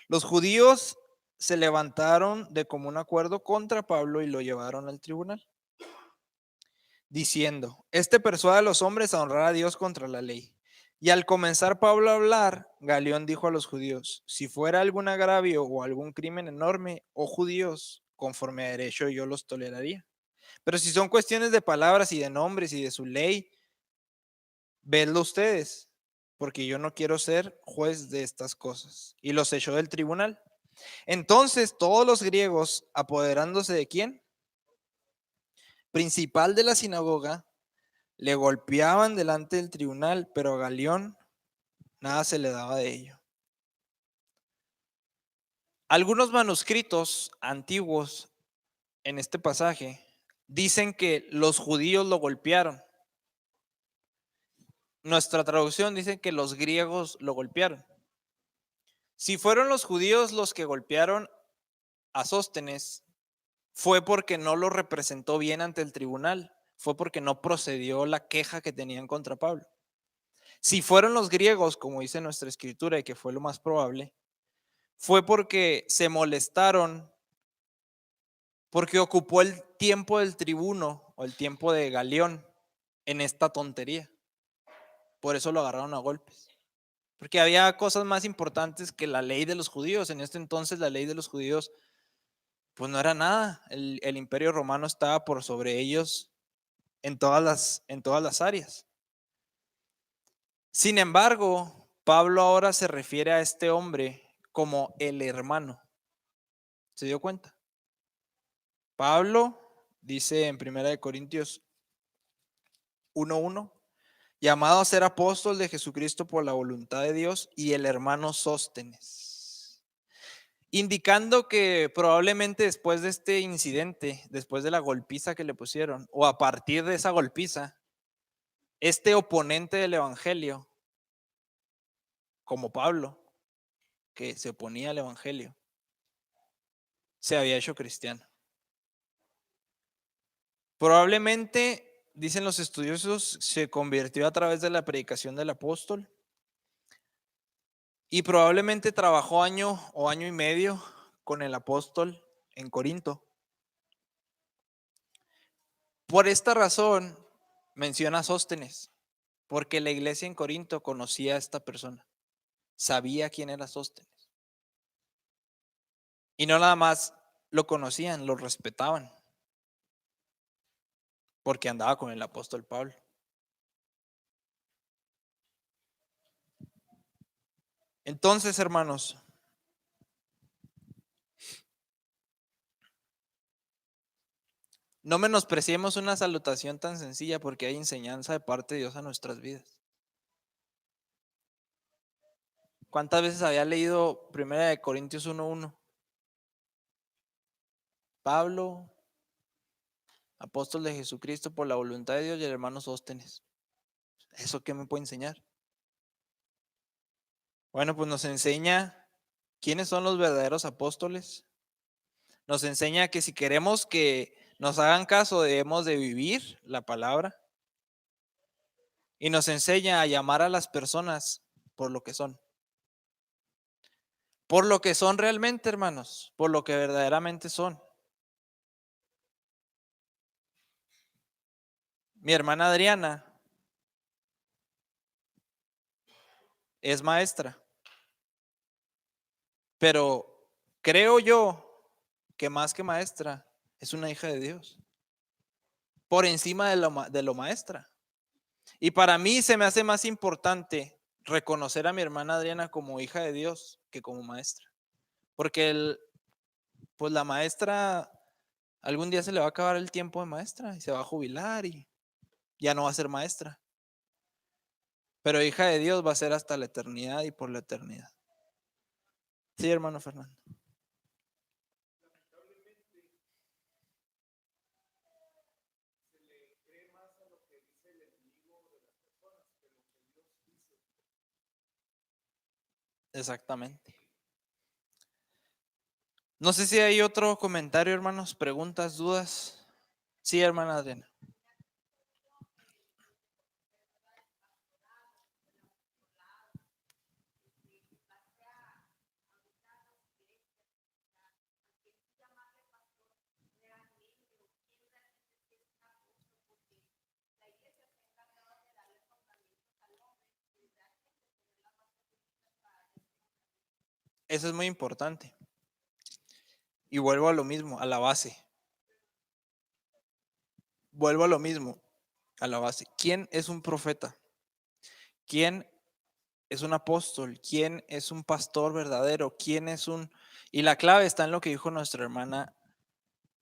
Los judíos se levantaron de común acuerdo contra Pablo y lo llevaron al tribunal, diciendo, este persuade a los hombres a honrar a Dios contra la ley. Y al comenzar Pablo a hablar, Galión dijo a los judíos, si fuera algún agravio o algún crimen enorme, oh judíos, conforme a derecho yo los toleraría. Pero si son cuestiones de palabras y de nombres y de su ley, vedlo ustedes, porque yo no quiero ser juez de estas cosas. Y los echó del tribunal. Entonces todos los griegos, apoderándose de quién? Principal de la sinagoga, le golpeaban delante del tribunal, pero a Galión nada se le daba de ello. Algunos manuscritos antiguos en este pasaje dicen que los judíos lo golpearon. Nuestra traducción dice que los griegos lo golpearon. Si fueron los judíos los que golpearon a Sóstenes, fue porque no lo representó bien ante el tribunal, fue porque no procedió la queja que tenían contra Pablo. Si fueron los griegos, como dice nuestra escritura, y que fue lo más probable, fue porque se molestaron, porque ocupó el tiempo del tribuno o el tiempo de Galión en esta tontería. Por eso lo agarraron a golpes. Porque había cosas más importantes que la ley de los judíos. En este entonces la ley de los judíos pues no era nada. El imperio romano estaba por sobre ellos en todas las áreas. Sin embargo, Pablo ahora se refiere a este hombre como el hermano. ¿Se dio cuenta? Pablo dice en 1 Corintios 1:1, llamado a ser apóstol de Jesucristo por la voluntad de Dios, y el hermano Sóstenes, indicando que probablemente después de este incidente, después de la golpiza que le pusieron, o a partir de esa golpiza, este oponente del evangelio, como Pablo, que se oponía al evangelio, se había hecho cristiano. Probablemente, dicen los estudiosos, se convirtió a través de la predicación del apóstol y probablemente trabajó año o año y medio con el apóstol en Corinto. Por esta razón menciona a Sóstenes, porque la iglesia en Corinto conocía a esta persona, sabía quién era Sóstenes. Y no nada más lo conocían, lo respetaban, porque andaba con el apóstol Pablo. Entonces, hermanos, no menospreciemos una salutación tan sencilla porque hay enseñanza de parte de Dios a nuestras vidas. ¿Cuántas veces había leído 1 Corintios 1:1? Pablo, apóstol de Jesucristo por la voluntad de Dios, y el hermano Sóstenes. ¿Eso qué me puede enseñar? Bueno, pues nos enseña quiénes son los verdaderos apóstoles. Nos enseña que si queremos que nos hagan caso, debemos de vivir la palabra. Y nos enseña a llamar a las personas por lo que son. Por lo que son realmente, hermanos, por lo que verdaderamente son. Mi hermana Adriana es maestra, pero creo yo que más que maestra es una hija de Dios, por encima de lo maestra. Y para mí se me hace más importante reconocer a mi hermana Adriana como hija de Dios que como maestra, porque pues la maestra algún día se le va a acabar el tiempo de maestra y se va a jubilar y ya no va a ser maestra. Pero hija de Dios va a ser hasta la eternidad y por la eternidad. Sí, hermano Fernando. Exactamente. No sé si hay otro comentario, hermanos, preguntas, dudas. Sí, hermana Adriana. Eso es muy importante. Y vuelvo a lo mismo, a la base. Vuelvo a lo mismo, a la base. ¿Quién es un profeta? ¿Quién es un apóstol? ¿Quién es un pastor verdadero? ¿Quién es un...? Y la clave está en lo que dijo nuestra hermana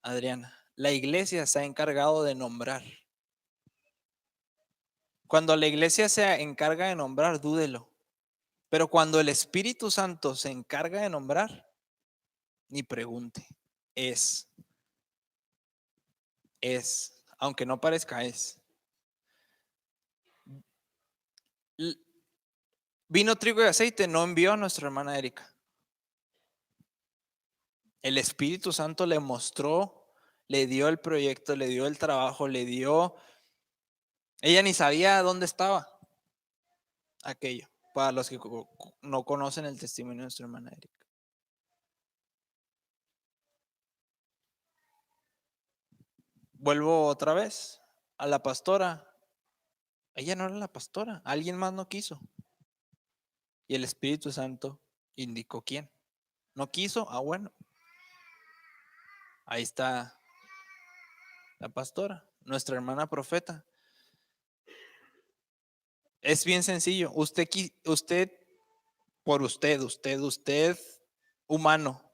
Adriana. La iglesia se ha encargado de nombrar. Cuando la iglesia se encarga de nombrar, dúdelo. Pero cuando el Espíritu Santo se encarga de nombrar, ni pregunte. Es, aunque no parezca, es. Vino, trigo y aceite no envió a nuestra hermana Erika. El Espíritu Santo le mostró, le dio el proyecto, le dio el trabajo, le dio... Ella ni sabía dónde estaba aquello, para los que no conocen el testimonio de nuestra hermana Erika. Vuelvo otra vez a la pastora. Ella no era la pastora, alguien más no quiso. Y el Espíritu Santo indicó quién. No quiso, bueno. Ahí está la pastora, nuestra hermana profeta. Es bien sencillo. Usted, humano,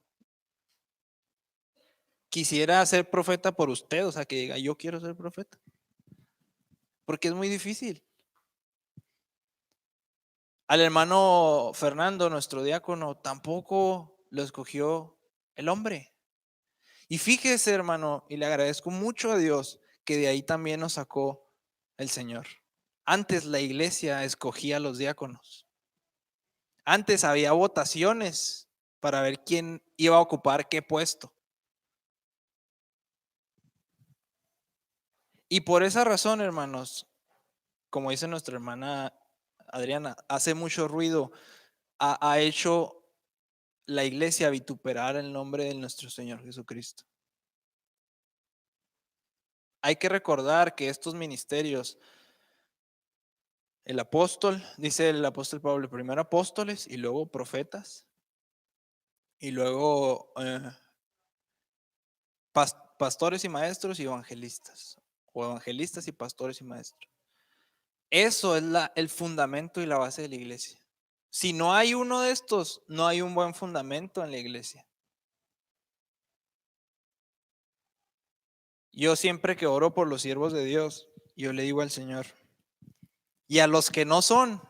quisiera ser profeta por usted, o sea, que diga, yo quiero ser profeta. Porque es muy difícil. Al hermano Fernando, nuestro diácono, tampoco lo escogió el hombre. Y fíjese, hermano, y le agradezco mucho a Dios que de ahí también nos sacó el Señor. Antes la iglesia escogía a los diáconos. Antes había votaciones para ver quién iba a ocupar qué puesto. Y por esa razón, hermanos, como dice nuestra hermana Adriana, hace mucho ruido, ha hecho la iglesia vituperar el nombre de nuestro Señor Jesucristo. Hay que recordar que estos ministerios, el apóstol, dice el apóstol Pablo, primero apóstoles y luego profetas y luego pastores y maestros y evangelistas, o evangelistas y pastores y maestros. Eso es el fundamento y la base de la iglesia. Si no hay uno de estos, no hay un buen fundamento en la iglesia. Yo siempre que oro por los siervos de Dios, yo le digo al Señor, y a los que no son,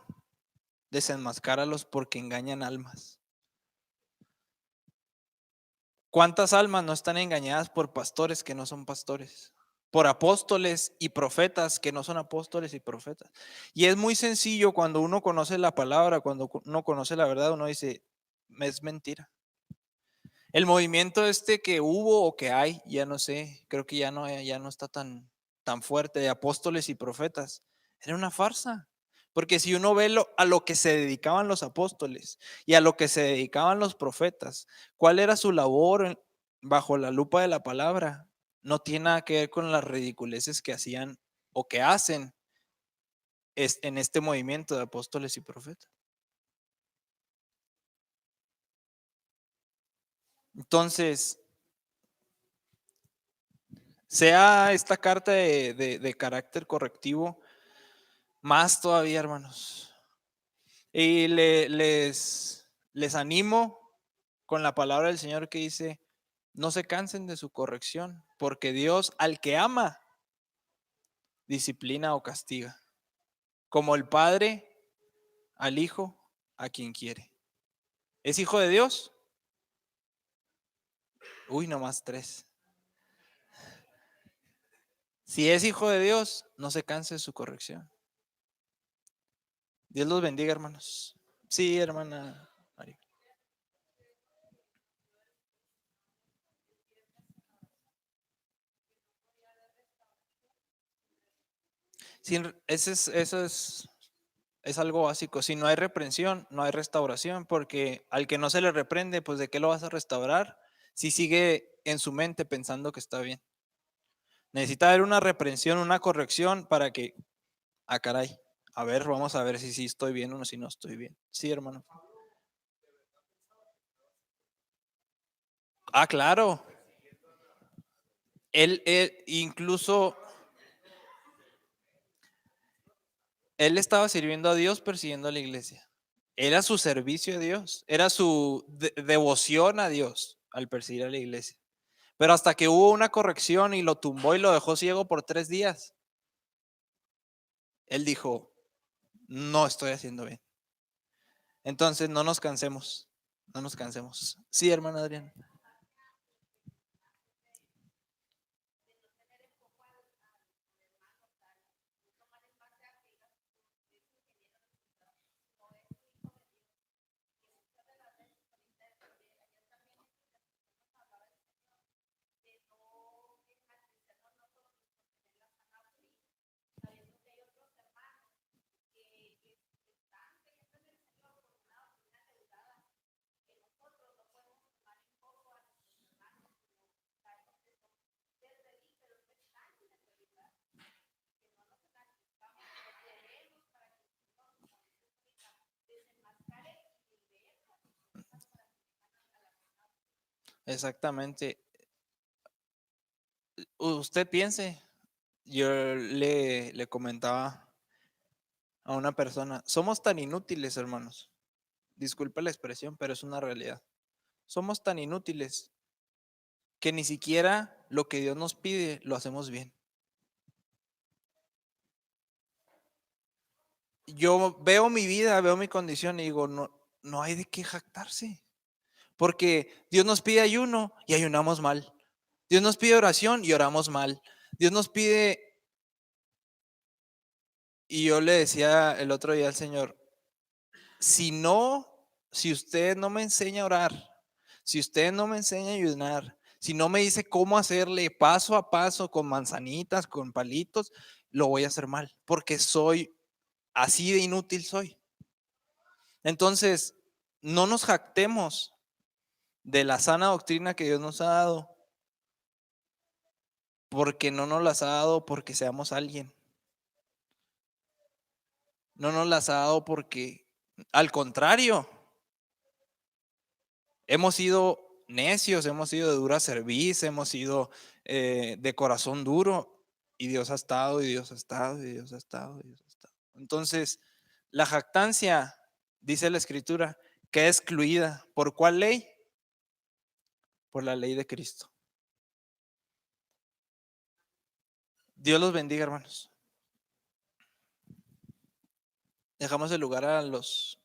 desenmascáralos porque engañan almas. ¿Cuántas almas no están engañadas por pastores que no son pastores? Por apóstoles y profetas que no son apóstoles y profetas. Y es muy sencillo cuando uno conoce la palabra, cuando uno conoce la verdad, uno dice, es mentira. El movimiento este que hubo o que hay, ya no sé, creo que ya no está tan fuerte, de apóstoles y profetas, era una farsa. Porque si uno ve a lo que se dedicaban los apóstoles y a lo que se dedicaban los profetas, ¿cuál era su labor bajo la lupa de la palabra? No tiene nada que ver con las ridiculeces que hacían o que hacen en este movimiento de apóstoles y profetas. Entonces, sea esta carta de carácter correctivo, más todavía, hermanos. Y les animo con la palabra del Señor que dice, no se cansen de su corrección, porque Dios al que ama, disciplina o castiga, como el Padre al Hijo a quien quiere. ¿Es hijo de Dios? Uy, nomás tres. Si es hijo de Dios, no se canse de su corrección. Dios los bendiga, hermanos. Sí, hermana María. Eso es algo básico. Si no hay reprensión, no hay restauración, porque al que no se le reprende, pues ¿de qué lo vas a restaurar? Si sigue en su mente pensando que está bien. Necesita haber una reprensión, una corrección para que, caray, a ver, vamos a ver si sí estoy bien o si no estoy bien. Sí, hermano. Claro. Incluso, él estaba sirviendo a Dios persiguiendo a la iglesia. Era su servicio a Dios, era su devoción a Dios al perseguir a la iglesia. Pero hasta que hubo una corrección y lo tumbó y lo dejó ciego por 3 días, él dijo, no estoy haciendo bien. Entonces no nos cansemos, no nos cansemos. Sí, hermana Adriana. Exactamente. Usted piense, yo le comentaba a una persona, somos tan inútiles, hermanos. Disculpe la expresión, pero es una realidad. Somos tan inútiles que ni siquiera lo que Dios nos pide lo hacemos bien. Yo veo mi vida, veo mi condición y digo, no, no hay de qué jactarse. Porque Dios nos pide ayuno y ayunamos mal. Dios nos pide oración y oramos mal. Dios nos pide, y yo le decía el otro día al Señor, si usted no me enseña a orar, si usted no me enseña a ayunar, Si no me dice cómo hacerle paso a paso, con manzanitas, con palitos, lo voy a hacer mal, porque soy así de inútil soy. Entonces, no nos jactemos de la sana doctrina que Dios nos ha dado, porque no nos las ha dado porque seamos alguien. No nos las ha dado porque, al contrario, hemos sido necios, hemos sido de dura cerviz, hemos sido de corazón duro, y Dios ha estado, y Dios ha estado, y Dios ha estado, y Dios ha estado. Entonces, la jactancia, dice la Escritura, queda excluida. ¿Por cuál ley? Por la ley de Cristo. Dios los bendiga, hermanos. Dejamos el lugar a los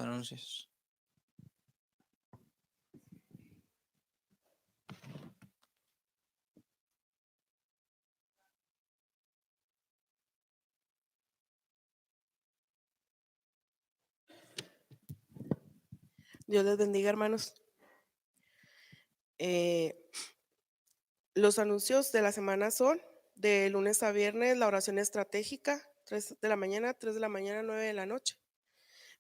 anuncios. Dios les bendiga, hermanos. Los anuncios de la semana son: de lunes a viernes, la oración estratégica, 3 de la mañana, 3 de la mañana, 9 de la noche.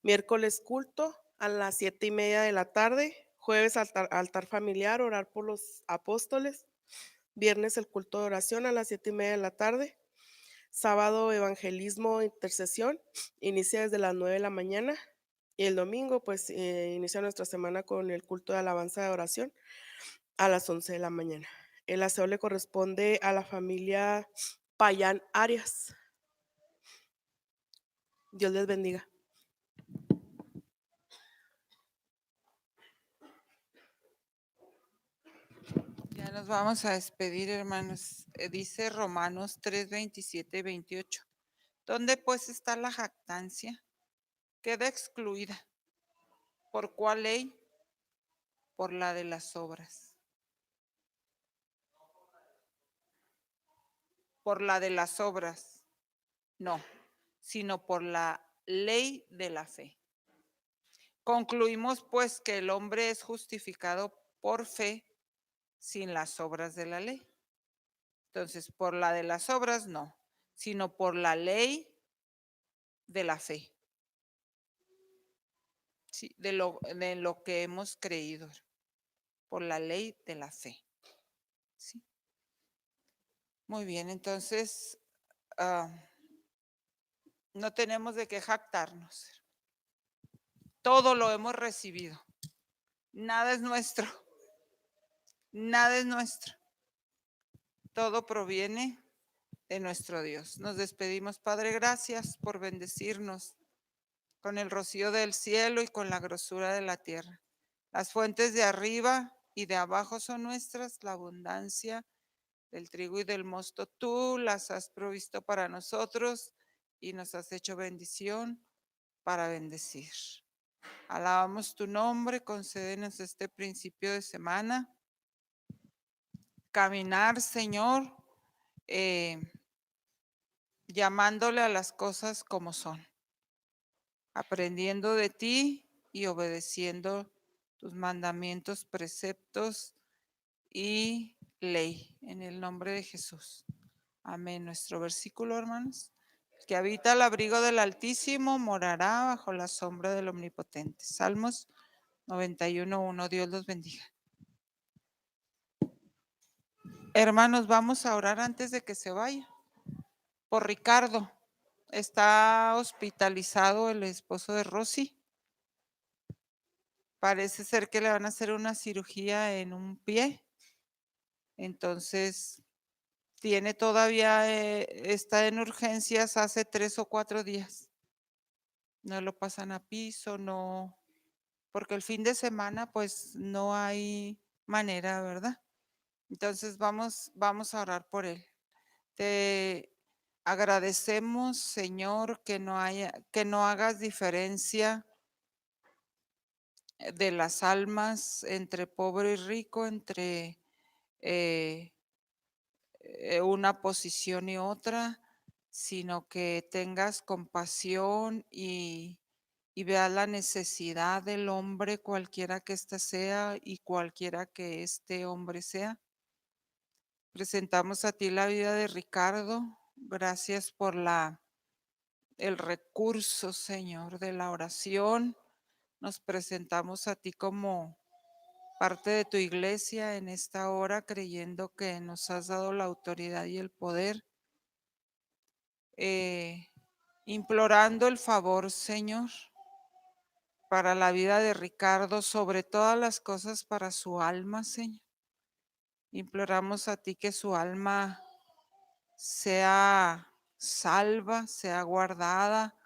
Miércoles, culto a las 7:30 de la tarde. Jueves, altar familiar, orar por los apóstoles. Viernes, el culto de oración a las 7:30 de la tarde. Sábado, evangelismo, intercesión, inicia desde las 9 de la mañana. Y el domingo, pues, inicia nuestra semana con el culto de alabanza de oración a las 11 de la mañana. El aseo le corresponde a la familia Payán Arias. Dios les bendiga. Ya nos vamos a despedir, hermanos. Dice Romanos 3, 27 y 28. ¿Dónde pues está la jactancia? Queda excluida. ¿Por cuál ley? Por la de las obras. Por la de las obras. No, sino por la ley de la fe. Concluimos pues que el hombre es justificado por fe sin las obras de la ley. Entonces, por la de las obras no, sino por la ley de la fe. Sí, de lo que hemos creído, por la ley de la fe. Sí. Muy bien, entonces no tenemos de qué jactarnos. Todo lo hemos recibido. Nada es nuestro. Nada es nuestro. Todo proviene de nuestro Dios. Nos despedimos, Padre, gracias por bendecirnos con el rocío del cielo y con la grosura de la tierra. Las fuentes de arriba y de abajo son nuestras, la abundancia del trigo y del mosto. Tú las has provisto para nosotros y nos has hecho bendición para bendecir. Alabamos tu nombre, concédenos este principio de semana. Caminar, Señor, llamándole a las cosas como son, aprendiendo de ti y obedeciendo tus mandamientos, preceptos y ley, en el nombre de Jesús. Amén. Nuestro versículo, hermanos: el que habita al abrigo del Altísimo morará bajo la sombra del Omnipotente. Salmos 91:1. Dios los bendiga. Hermanos, vamos a orar antes de que se vaya por Ricardo. Está hospitalizado el esposo de Rosy. Parece ser que le van a hacer una cirugía en un pie. Entonces, tiene todavía, está en urgencias hace 3 o 4 días. No lo pasan a piso, no, porque el fin de semana pues no hay manera, ¿verdad? Entonces vamos a orar por él. Te agradecemos, Señor, que no hagas diferencia de las almas entre pobre y rico, entre una posición y otra, sino que tengas compasión y y veas la necesidad del hombre, cualquiera que ésta sea y cualquiera que este hombre sea. Presentamos a ti la vida de Ricardo. Gracias por el recurso, Señor, de la oración. Nos presentamos a ti como parte de tu iglesia en esta hora, creyendo que nos has dado la autoridad y el poder, implorando el favor, Señor, para la vida de Ricardo, sobre todas las cosas para su alma, Señor. Imploramos a ti que su alma sea salva, sea guardada,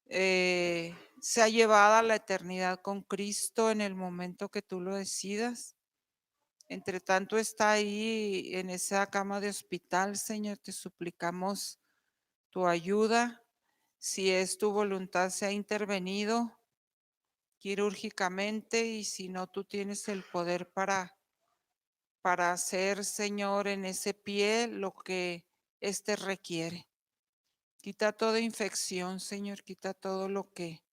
sea llevada a la eternidad con Cristo en el momento que tú lo decidas. Entre tanto está ahí en esa cama de hospital, Señor, te suplicamos tu ayuda. Si es tu voluntad, se ha intervenido quirúrgicamente y si no, tú tienes el poder para hacer, Señor, en ese pie lo que éste requiere. Quita toda infección, Señor, quita todo lo que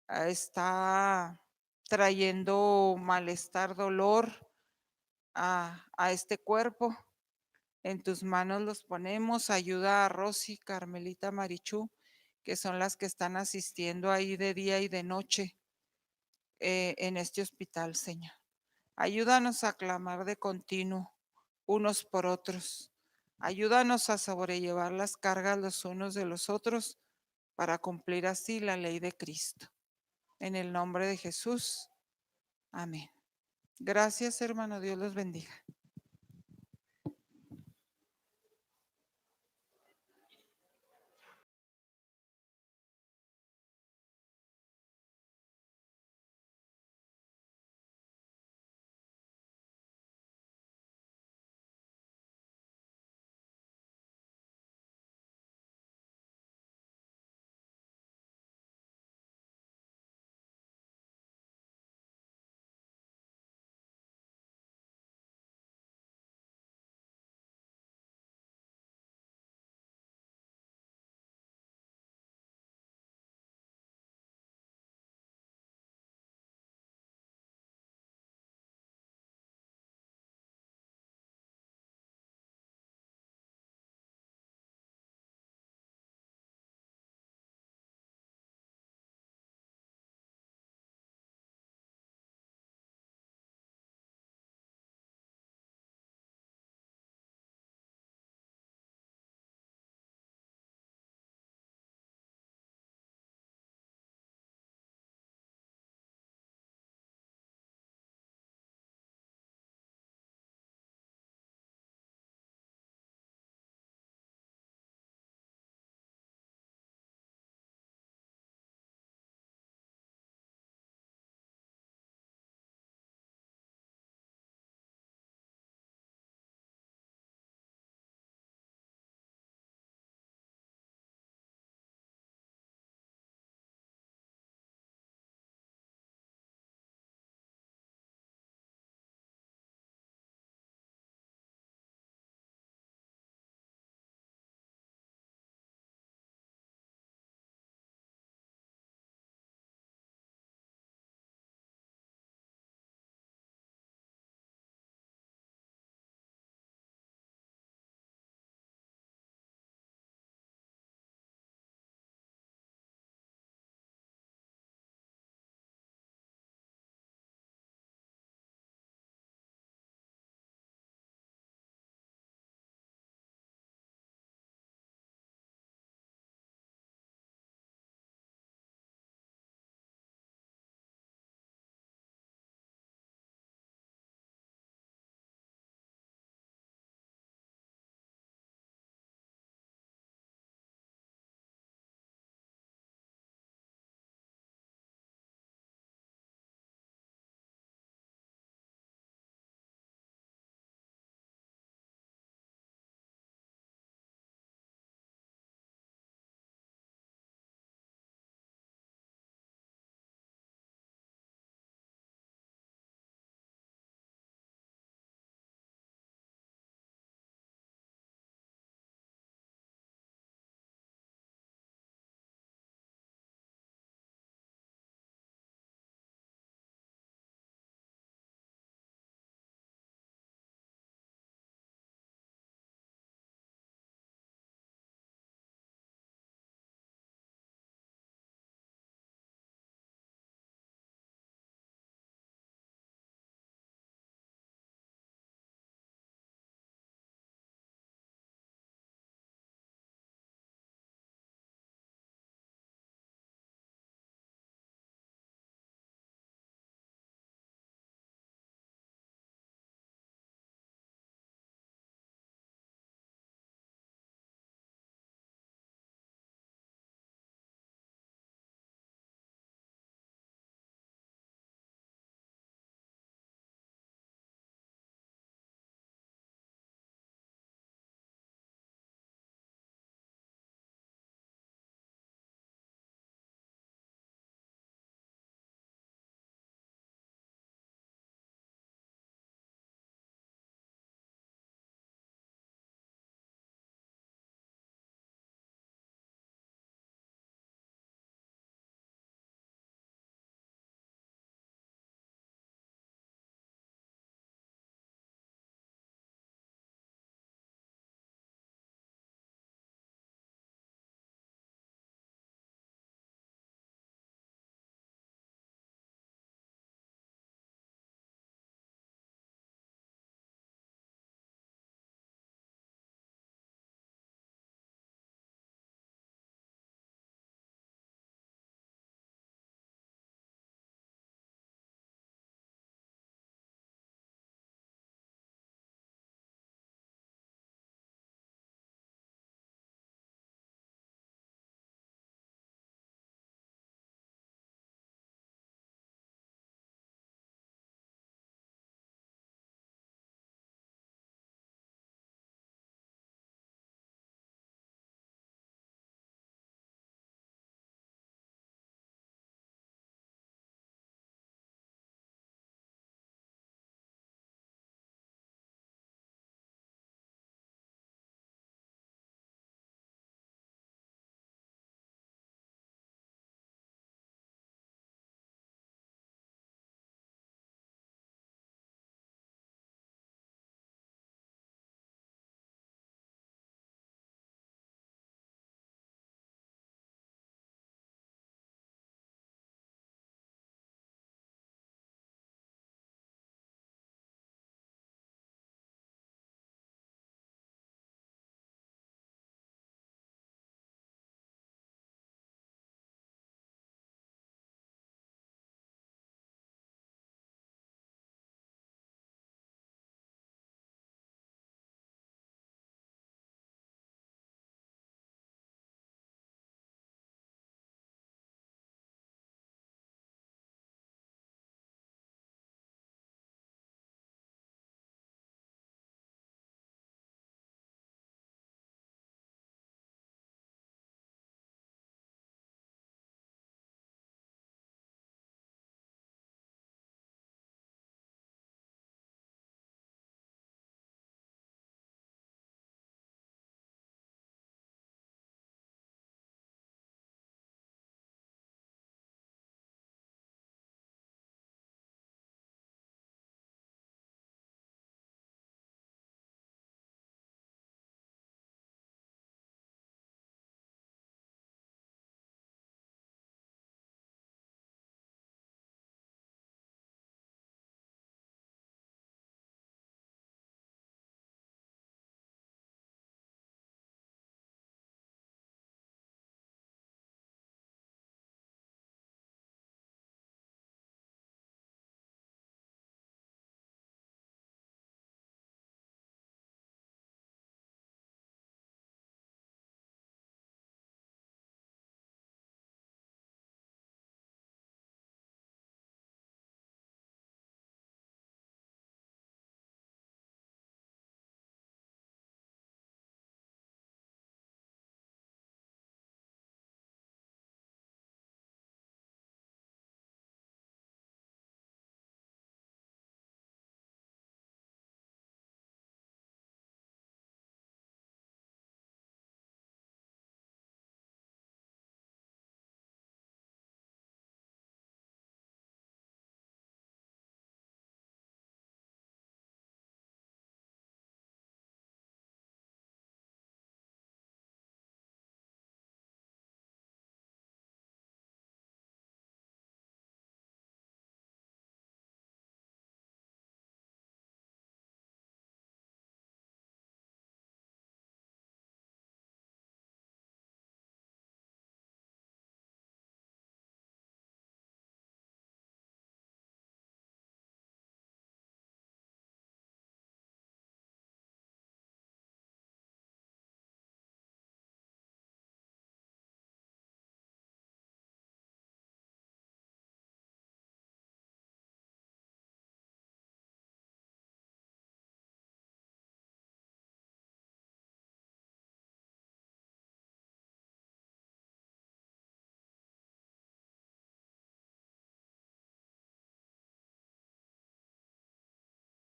está trayendo malestar, dolor a este cuerpo. En tus manos los ponemos. Ayuda a Rosy, Carmelita, Marichú, que son las que están asistiendo ahí de día y de noche en este hospital, Señor. Ayúdanos a clamar de continuo unos por otros. Ayúdanos a sobrellevar las cargas los unos de los otros para cumplir así la ley de Cristo. En el nombre de Jesús. Amén. Gracias, hermano. Dios los bendiga.